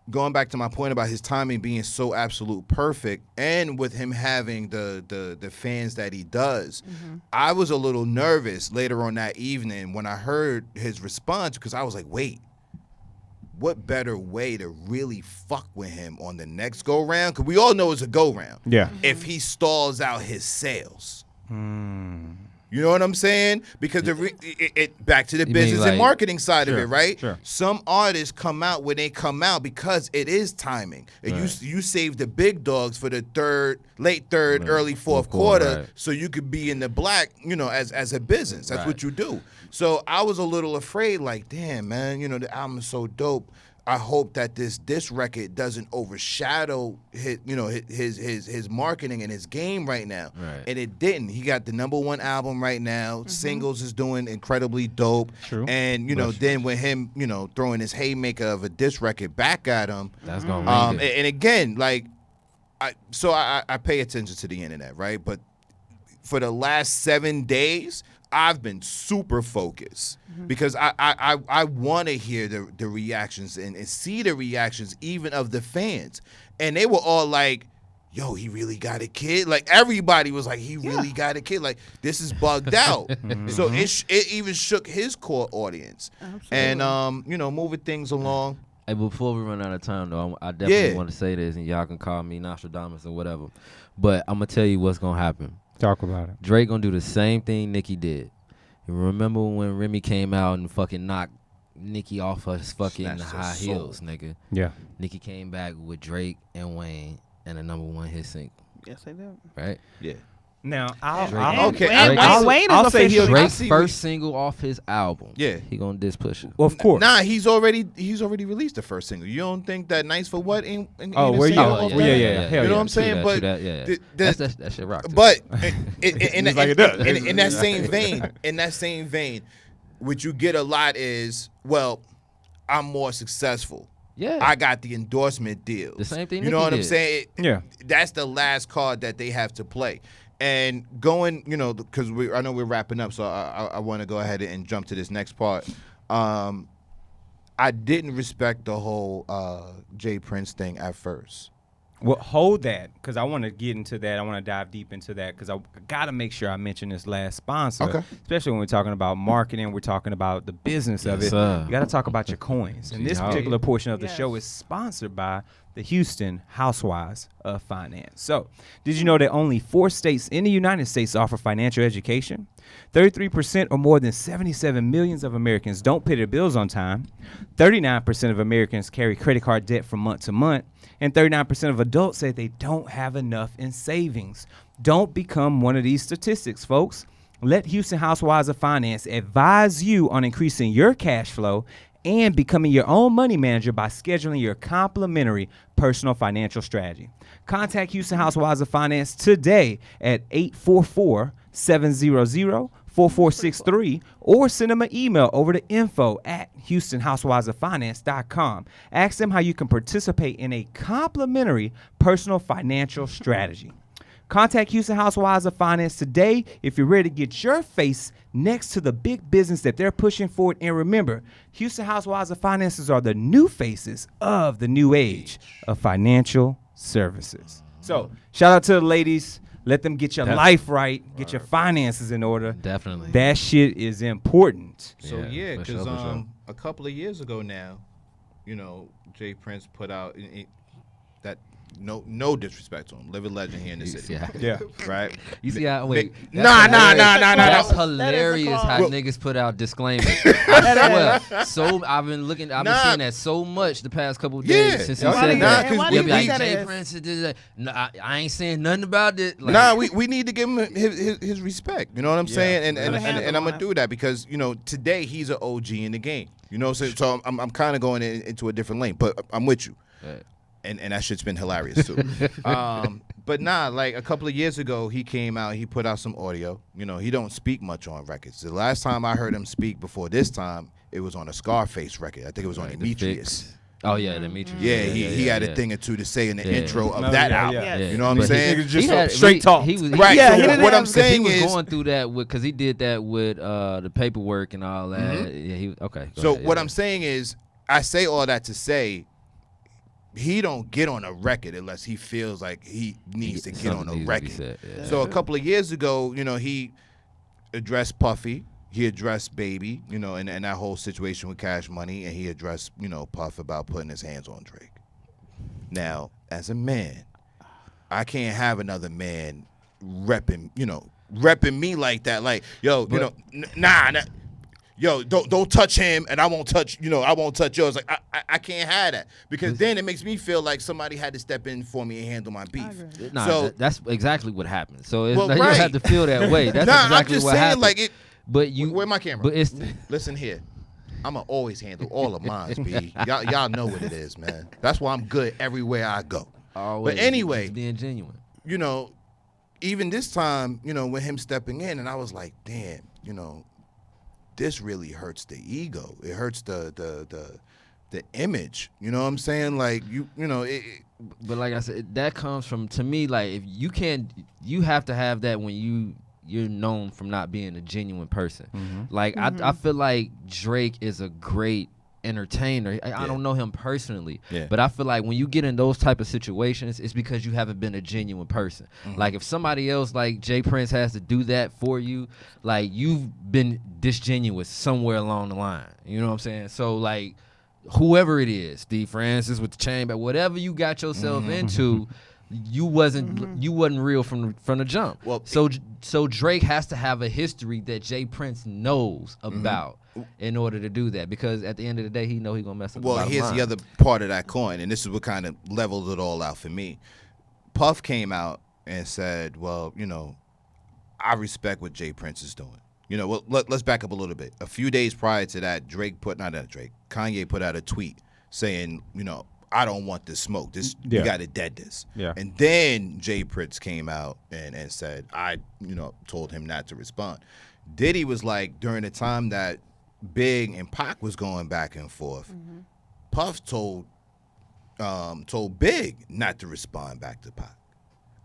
Going back to my point about his timing being so absolute perfect, and with him having the fans that he does, I was a little nervous later on that evening when I heard his response, because I was like, wait, what better way to really fuck with him on the next go round? Because we all know it's a go round. Yeah. If he stalls out his sales. You know what I'm saying? Because back to the You business mean and like- marketing side of it, right? Sure. Some artists come out when they come out because it is timing. And you save the big dogs for the late third, early fourth quarter, right. so you could be in the black, as a business. That's Right. what you do. So I was a little afraid, like, damn, man, the album is so dope. I hope that this record doesn't overshadow his marketing and his game right now. Right. And it didn't. He got the #1 album right now. Singles is doing incredibly dope. True. And then with him, throwing his haymaker of a diss record back at him. That's gonna make it. And again, like, I pay attention to the internet, right? But for the last 7 days, I've been super focused because I want to hear the reactions and see the reactions even of the fans. And they were all like, yo, he really got a kid. Like, everybody was like, he really got a kid. Like, this is bugged out. So it even shook his core audience. Absolutely. And, moving things along. Hey, before we run out of time, though, I definitely Yeah. want to say this, and y'all can call me Nostradamus or whatever. But I'm going to tell you what's going to happen. Talk about it. Drake going to do the same thing Nicki did. You remember when Remy came out and fucking knocked Nicki off her fucking Snatched her high soul. heels, nigga? Yeah. Nicki came back with Drake and Wayne and a #1 hit single, Yes, they do. right? Yeah. Now, Drake. Okay, Wayne is I'll say officially. he'll- Drake's see first single off his album. Yeah. He gonna diss Pusha. Well, of course. Nah, he's already released the first single. You don't think that Nice for What ain't Oh, ain't where a you? single Oh, off yeah, that? yeah, yeah. Hell You know yeah. what I'm saying? True But that, yeah. that That shit rock. too. but Like it does. in that same vein, what you get a lot is, well, I'm more successful. yeah, I got the endorsement deals. The same thing You know Nicki what I'm did. saying? Yeah. That's the last card that they have to play. And going, because I know we're wrapping up, so I want to go ahead and jump to this next part. I didn't respect the whole Jay Prince thing at first. Well, hold that, because I want to get into that. I want to dive deep into that, because I got to make sure I mention this last sponsor. Okay. Especially when we're talking about marketing, we're talking about the business of Yes, it. sir. You got to talk about your coins. And this Yeah. particular portion of the Yes. show is sponsored by the Houston Housewives of Finance. So, did you know that only 4 states in the United States offer financial education? 33% or more than 77 million of Americans don't pay their bills on time. 39% of Americans carry credit card debt from month to month. And 39% of adults say they don't have enough in savings. Don't become one of these statistics, folks. Let Houston Housewives of Finance advise you on increasing your cash flow and becoming your own money manager by scheduling your complimentary personal financial strategy. Contact Houston Housewives of Finance today at 844-700-4463 or send them an email over to info@HoustonHousewivesOfFinance.com. Ask them how you can participate in a complimentary personal financial strategy. Contact Houston Housewives of Finance today if you're ready to get your face next to the big business that they're pushing forward. And remember, Houston Housewives of Finances are the new faces of the new age of financial services. So, shout out to the ladies. Let them get your life right, get your finances in order. Definitely. That shit is important. So yeah, for because sure, for sure. a couple of years ago now, Jay Prince put out that no disrespect to him. Living legend here in the city. Yeah. Right? You see how? Wait. Nah. That's hilarious how niggas put out disclaimers. I swear. So I've been seeing that so much the past couple of days since he said that. Why do They'll you be think like, that Jay is? Prince did that. No, I ain't saying nothing about it. Like, we need to give him his respect. You know what I'm saying? And I'm gonna do that because today he's an OG in the game. So I'm kind of going into a different lane, but I'm with you. Right. And that shit's been hilarious too. But like a couple of years ago, he came out. He put out some audio. He don't speak much on records. The last time I heard him speak before this time, it was on a Scarface record. I think it was on Demetrius. Oh yeah, Demetrius. Yeah, he had a thing or two to say in the intro of that album. yeah. You know what I'm saying? Niggas just straight talk. Right. Yeah, so what I'm saying he was is going through that because he did that with the paperwork and all that. Mm-hmm. Yeah, okay. So what I'm saying is, I say all that to say, he don't get on a record unless he feels like he needs to get on a record. So a couple of years ago, he addressed Puffy, he addressed Baby, and that whole situation with Cash Money, and he addressed, Puff about putting his hands on Drake. Now, as a man, I can't have another man repping me like that. Like, yo, nah. Yo, don't touch him, and I won't touch yours. Like I can't have that because then it makes me feel like somebody had to step in for me and handle my beef. So that's exactly what happened. So it's, Well, you don't have to feel that way. That's exactly I'm just what saying, happened. like it. But you, where my camera? But it's listen here. I'ma always handle all of mine, B. Y'all know what it is, man. That's why I'm good everywhere I go. always, but anyway, just being genuine. Even this time, with him stepping in, and I was like, damn, this really hurts the ego. It hurts the image. You know what I'm saying? Like But like I said, that comes from, to me, like, if you can't, you have to have that when you're known from not being a genuine person. Mm-hmm. Like I feel like Drake is a great entertainer. I don't know him personally, but I feel like when you get in those type of situations, it's because you haven't been a genuine person. Like if somebody else like Jay Prince has to do that for you, like you've been disingenuous somewhere along the line. You know what I'm saying? So like whoever it is, Steve Francis with the chain, but whatever you got yourself into, you wasn't real from the jump. Well, so Drake has to have a history that Jay Prince knows about in order to do that, because at the end of the day, he know he gonna mess up. Well, here's the other part of that coin, and this is what kind of leveled it all out for me. Puff came out and said, "Well, I respect what Jay Prince is doing." Well, let's back up a little bit. A few days prior to that, Kanye put out a tweet saying, I don't want this smoke. You got to dead this. Yeah. And then Jay Prince came out and said, I told him not to respond. Diddy was like, during the time that Big and Pac was going back and forth, Puff told Big not to respond back to Pac.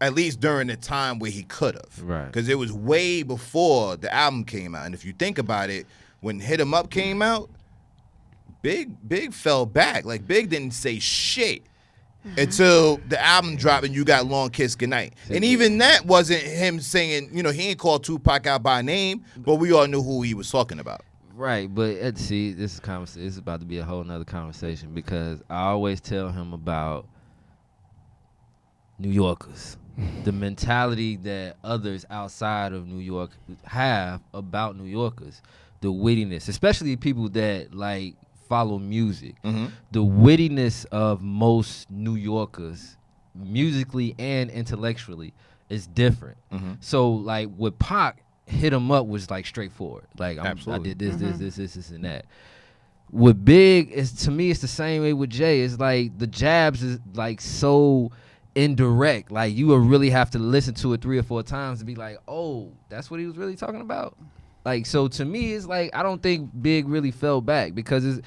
At least during the time where he could have. Right. Because it was way before the album came out. And if you think about it, when Hit 'Em Up came out, Big fell back. Like, Big didn't say shit until the album dropped and you got Long Kiss Goodnight. And even that wasn't him saying, he ain't called Tupac out by name, but we all knew who he was talking about. Right, but see, this is about to be a whole nother conversation, because I always tell him about New Yorkers. The mentality that others outside of New York have about New Yorkers. The wittiness, especially people that like follow music. The wittiness of most New Yorkers, musically and intellectually, is different. So like with Pac, Hit 'Em Up was like straightforward. Like I did this and that. With Big, to me it's the same way with Jay. It's like the jabs is like so indirect. Like you will really have to listen to it 3 or 4 times to be like, oh, that's what he was really talking about. Like, so to me, it's like I don't think Big really fell back, because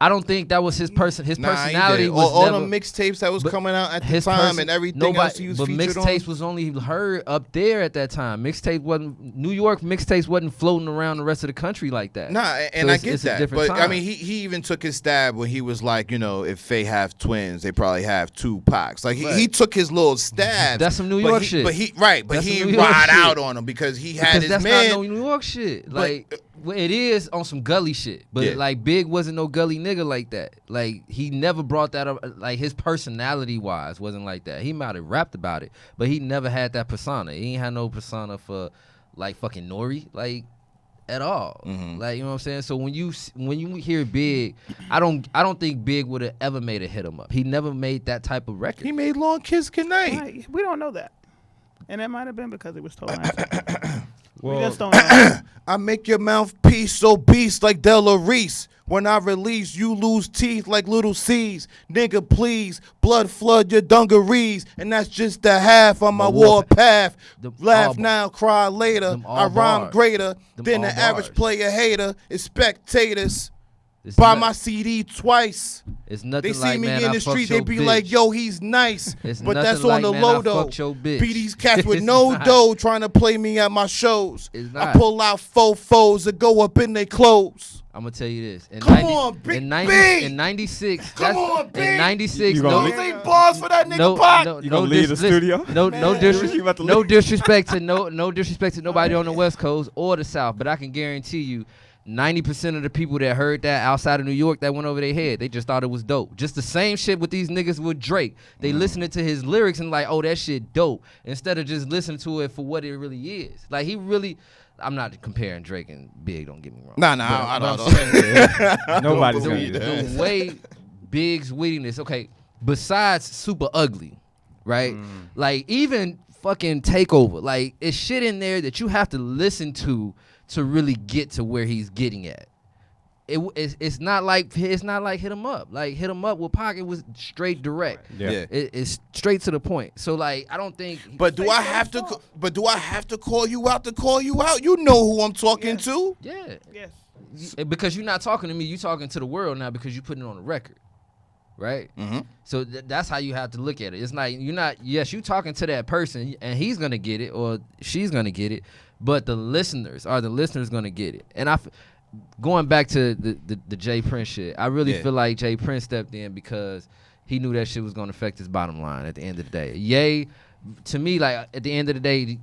I don't think that was his personality was all the mixtapes that was coming out at the time and everything else he was featured on. But mixtapes was only heard up there at that time. New York mixtapes wasn't floating around the rest of the country like that. Nah, and so I get that. But time. I mean, he even took his stab when he was like, if Faye have twins, they probably have 2 Pacs. Like he took his little stabs. That's some New York shit. But he didn't ride out on him because he had his man. That's not no New York shit. Like. Well, it is on some gully shit, but like Big wasn't no gully nigga like that. Like he never brought that up. Like his personality wise wasn't like that. He might have rapped about it, but he never had that persona. He ain't had no persona for like fucking Nori, like at all. Like you know what I'm saying. So when you hear Big, I don't think Big would have ever made a hit 'em up. He never made that type of record. He made Long Kiss Goodnight. Right. We don't know that, and that might have been because it was told. We Well, just don't know. I make your mouthpiece so beast like Della Reese. When I release, you lose teeth like little C's. Nigga, please, blood flood your dungarees. And that's just the half on my war path. Laugh now, cry later. I rhyme bars. greater than the all average bars. player hater. It's spectators. It's Buy not- my CD twice. It's nothing They see like, me man, in I the fucked street, your they be bitch. like, yo, he's nice. It's But nothing that's like, on the man, low I though. fucked your bitch. Be these cats with It's no not. dough trying to play me at my shows. It's I not. pull out fofos that go up in their clothes. I'm gonna tell you this. In Come 90, on, Big in 90, B. in 96. Come on, B. In 96. You No, gonna Those ain't bars for that nigga Pac. You gonna leave the studio? No You about to no leave? disrespect to no disrespect to nobody on the West Coast or the South, but I can guarantee you 90% of the people that heard that outside of New York, that went over their head. They just thought it was dope. Just the same shit with these niggas with Drake. They listening to his lyrics and like, oh, that shit dope, instead of just listening to it for what it really is. Like he really, I'm not comparing Drake and Big, don't get me wrong. Nah, I don't. Nobody's Don't gonna do believe that. The way Big's wittiness, okay, besides Super Ugly, right? Like even fucking Takeover, like it's shit in there that you have to listen to really get to where he's getting at. It's not like Hit 'Em Up. Like Hit 'Em Up with Pocket was straight direct. Yeah. It's straight to the point. So like I don't think. But do I have to? But do I have to call you out to call you out? You know who I'm talking to. Yeah. Yes. Because you're not talking to me, you're talking to the world now because you're putting it on the record, right? So that's how you have to look at it. It's like you're talking to that person and he's gonna get it or she's gonna get it, but the listeners gonna get it. And going back to the Jay Prince shit, I really feel like Jay Prince stepped in because he knew that shit was gonna affect his bottom line at the end of the day. Ye, to me, like at the end of the day,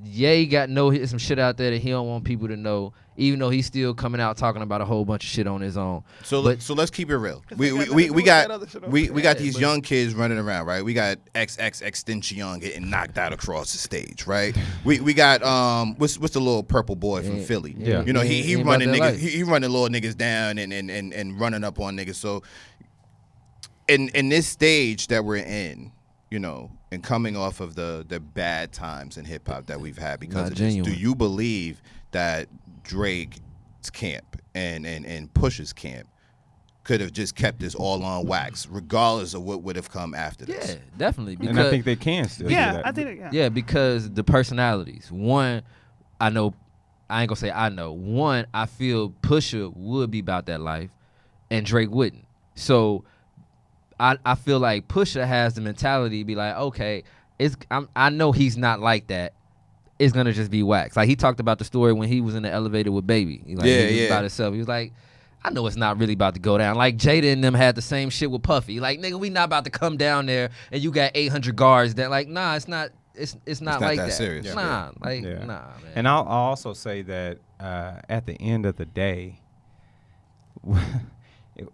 Ye got some shit out there that he don't want people to know, even though he's still coming out talking about a whole bunch of shit on his own. So let's keep it real. We got nothing to do with got that other shit over we got these but- young kids running around, right? We got Extension getting knocked out across the stage, right? We got what's the little purple boy from Philly? Yeah. You know he He ain't running about that niggas. life. He running little niggas down and running up on niggas. So in this stage that we're in, you know, and coming off of the bad times in hip hop that we've had because Not of this, genuine. do you believe that Drake's camp and Pusha's camp could have just kept this all on wax, regardless of what would have come after this? Yeah, definitely. Because, And I think they can still do Yeah, that. I think. yeah, because the personalities. One, I ain't gonna say I know. One, I feel Pusha would be about that life, and Drake wouldn't. So I feel like Pusha has the mentality to be like, okay, I know he's not like that. It's gonna just be wax. Like he talked about the story when he was in the elevator with Baby. He was about himself. He was like, I know it's not really about to go down. Like Jada and them had the same shit with Puffy. Like nigga, we not about to come down there and you got 800 guards. That like, nah, it's not. It's not like that that. serious. Nah, like Yeah. nah, man. And I'll also say that at the end of the day,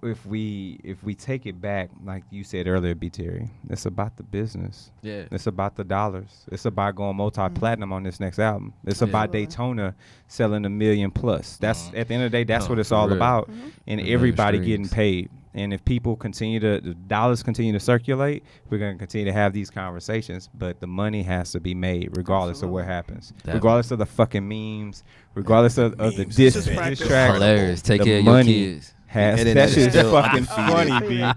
if we take it back, like you said earlier, B. Terry, it's about the business. Yeah. It's about the dollars. It's about going multi-platinum on this next album. It's about Daytona selling 1 million plus. That's at the end of the day, that's what it's for all real. about. And everybody getting streams. paid. And if people the dollars continue to circulate, we're going to continue to have these conversations. But the money has to be made regardless of what happens. Definitely. Regardless of the fucking memes, regardless of the diss practice. track. Hilarious. Take the care of your money kids. Has, And that that shit is is still fucking funny, undefeated.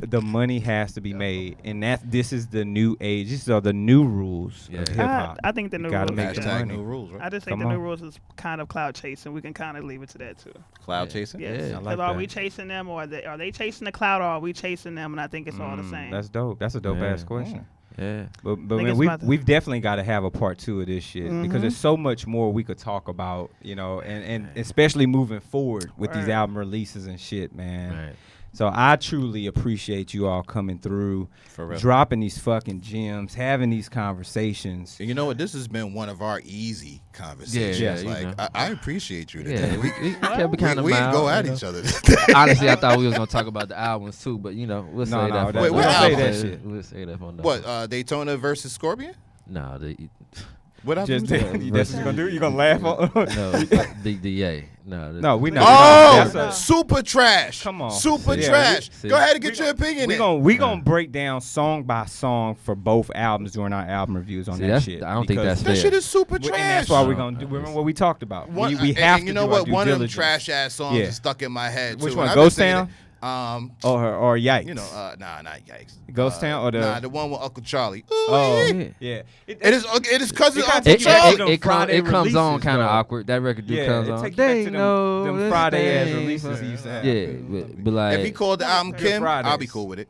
B. The money has to be made. And this is the new age. These are the new rules of hip hop. I think the new gotta rules. make the Hashtag money. new rules, right? I just think Come the new on. rules is kind of cloud chasing. We can kind of leave it to that too. Cloud chasing. Yes. Yeah. I Because like are that. we chasing them or are they chasing the cloud or are we chasing them? And I think it's all the same. That's dope. That's a dope Yeah. ass question. Yeah. But think man, it's about the- we've definitely got to have a part 2 of this shit because Mhm. there's so much more we could talk about, you know, and especially moving forward with these Right. album releases and shit, man. Right. So I truly appreciate you all coming through, For real. dropping these fucking gems, having these conversations. And you know what? This has been one of our easy conversations. Yeah, like I appreciate you Yeah, today. we kept it kind of we didn't mild. go at you know. each other. Honestly, I thought we was gonna talk about the albums too, but you know, we'll No, say no, that. that- For we another don't say that episode. shit. We'll say that for another. What? Daytona versus Scorpion? No, What I Just do? that's what you gonna do? You gonna laugh? no, the yay. No, we not. Oh, That's a- super trash. Come on. Super Yeah, trash. see. Go ahead and get your opinion We in. gonna break down song by song for both albums during our album reviews on See, that that's- shit. I don't think because- that's That fair. shit is super and trash. that's why we're gonna do. Remember what we talked about? One- we have and to you know do what? our due One of them diligence. trash ass songs Yeah. is stuck in my head. Which too. one? And I've been Ghost singing Town? it. Or Yikes? You know, not Yikes. Ghost Town or the- Nah, the one with Uncle Charlie. Oh, Ooh, yeah. It is cousin It got Uncle to It, back Charlie. to them it, Friday it comes on releases, kind of though. awkward. That record do Yeah, comes it on. take you back They to know them this Friday ass thing. releases he used to have. Yeah, but like If he called the album Good Kim, Fridays. I'll be cool with it.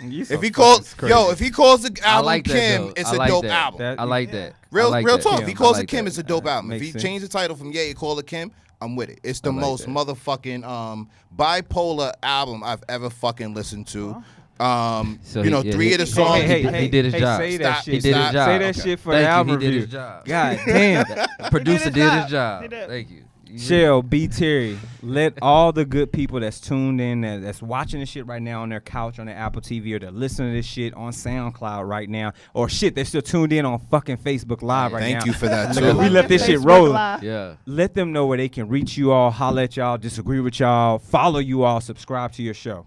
You so If he fucking calls, crazy. if he calls the I album like that, Kim, though. it's I a like dope that. album. I like that. I Real like real that. talk. If he calls I it like Kim, that. it's a dope album. If Makes he sense. changed the title from Yeah, he called it Kim, I'm with it. It's the like most that. motherfucking bipolar album I've ever fucking listened to. So You know, he- yeah, 3 of the he- songs. he did his job. Say Stop. that shit. He did his Stop. job. Say that Okay. shit for Thank the you. album He did review. his job. God damn. Producer his did job. his job. He did. Thank you. Shell, B. Terry, let all the good people that's tuned in, that's watching this shit right now on their couch, on their Apple TV, or they're listening to this shit on SoundCloud right now, or shit, they're still tuned in on fucking Facebook Live right now. Thank you for that Because too. we left this shit Facebook rolling. Live. Yeah. Let them know where they can reach you all, holler at y'all, disagree with y'all, follow you all, subscribe to your show.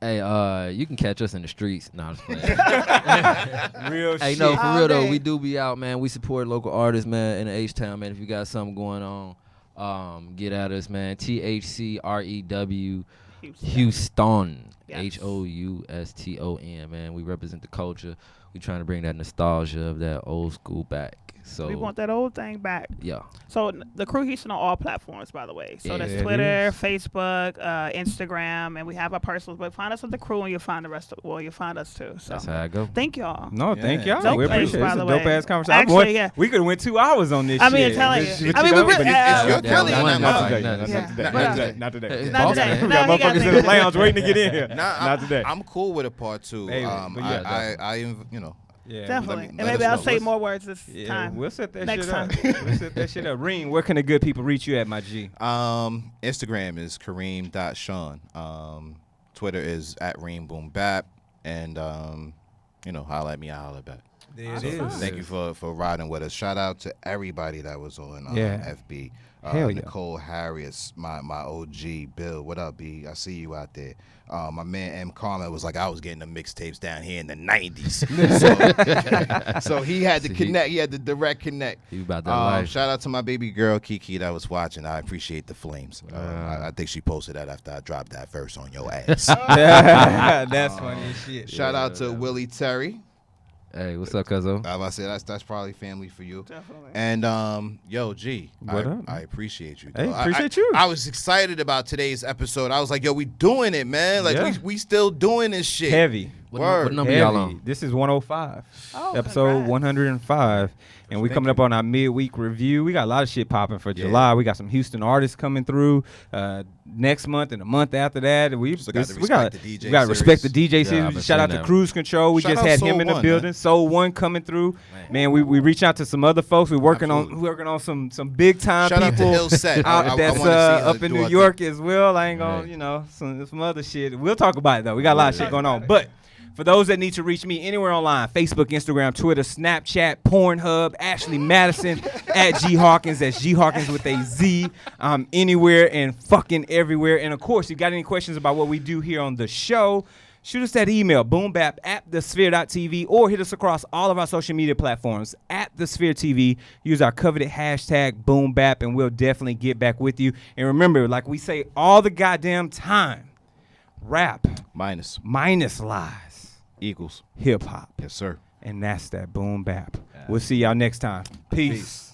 Hey, you can catch us in the streets. No, I'm just playing. Real Hey, shit. no, for All real though, day. we do be out, man. We support local artists, man, in the H-Town, man. If you got something going on, get at us, man. THCrewHouston. Yes. HOUSTON, man. We represent the culture. We trying to bring that nostalgia of that old school back. So We want that old thing back. yeah. So the Crew Houston on all platforms, by the way. So Yeah, that's it Twitter, is. Facebook, Instagram, and we have our personals. But find us at the Crew, and you'll find the rest. You'll find us too. So That's how I go. thank y'all. No, thank Yeah. y'all. Dope We place, appreciate it. by It's a the dope way. ass conversation. Actually, yeah. We could have went 2 hours on this I shit. mean, I'm telling you. What I mean, got? we But really- it's your Yeah, Philly. one Not Not month. today. No, Not yeah. today. Yeah. Not today. Not today. Not today. We No, got he got motherfuckers in the lounge waiting to get in here. Not today. I'm cool with a part 2. Hey, but yeah, I you know. Yeah, Definitely. let And us maybe know. I'll say Let's- more words this Yeah, time. we'll set that Next shit up. time. We'll set that shit up. Reem, where can the good people reach you at, my G? Instagram is Kareem.Sean. Twitter is at Reem Boom Bap. And holla at me, I holla back. There it So is. thank you for riding with us. Shout out to everybody that was on Yeah. FB. Hell yeah. Nicole Harris, my OG, Bill. What up, B? I see you out there. My man M. Carmen was like, I was getting the mixtapes down here in the 90s. so he had to See, connect. He had the direct connect. He about that life. Shout out to my baby girl, Kiki, that was watching. I appreciate the flames. I think she posted that after I dropped that verse on your ass. That's funny as shit. Shout out to Willie Terry. Hey, what's up, cuzzo? I say that's probably family for you. Definitely. And yo, G, What up? I appreciate you. Hey, dog. appreciate you. I was excited about today's episode. I was like, yo, we doing it, man. Like Yeah. we still doing this shit. Heavy. Word. number y'all Heavy. on? This is 105. Oh, episode congrats. 105. And we coming up on our midweek review. We got a lot of shit popping for July. We got some Houston artists coming through next month and the month after that. We Still got to we got respect the DJ we got to respect the series. DJ Yeah, series. I've been Shout out saying to that. Cruise Control. We Shout just out had Soul him in the One, building. man. Soul One coming through. Man, we reach out to some other folks. We're working on some big time Shout out to people Ill Set. out I that's wanna see her up in do New her York as well. I ain't gonna, Right. some other shit. We'll talk about it though. We got a lot of shit going on. But for those that need to reach me anywhere online, Facebook, Instagram, Twitter, Snapchat, Pornhub, Ashley Madison, at G Hawkins. That's G Hawkins with a Z. I'm anywhere and fucking everywhere. And of course, if you got any questions about what we do here on the show, shoot us that email, boombap@thesphere.tv, or hit us across all of our social media platforms at @thesphere.tv. Use our coveted hashtag boombap, and we'll definitely get back with you. And remember, like we say all the goddamn time, rap Minus lies equals. hip hop, Yes, sir. and that's that boom bap. We'll see y'all next time. Peace.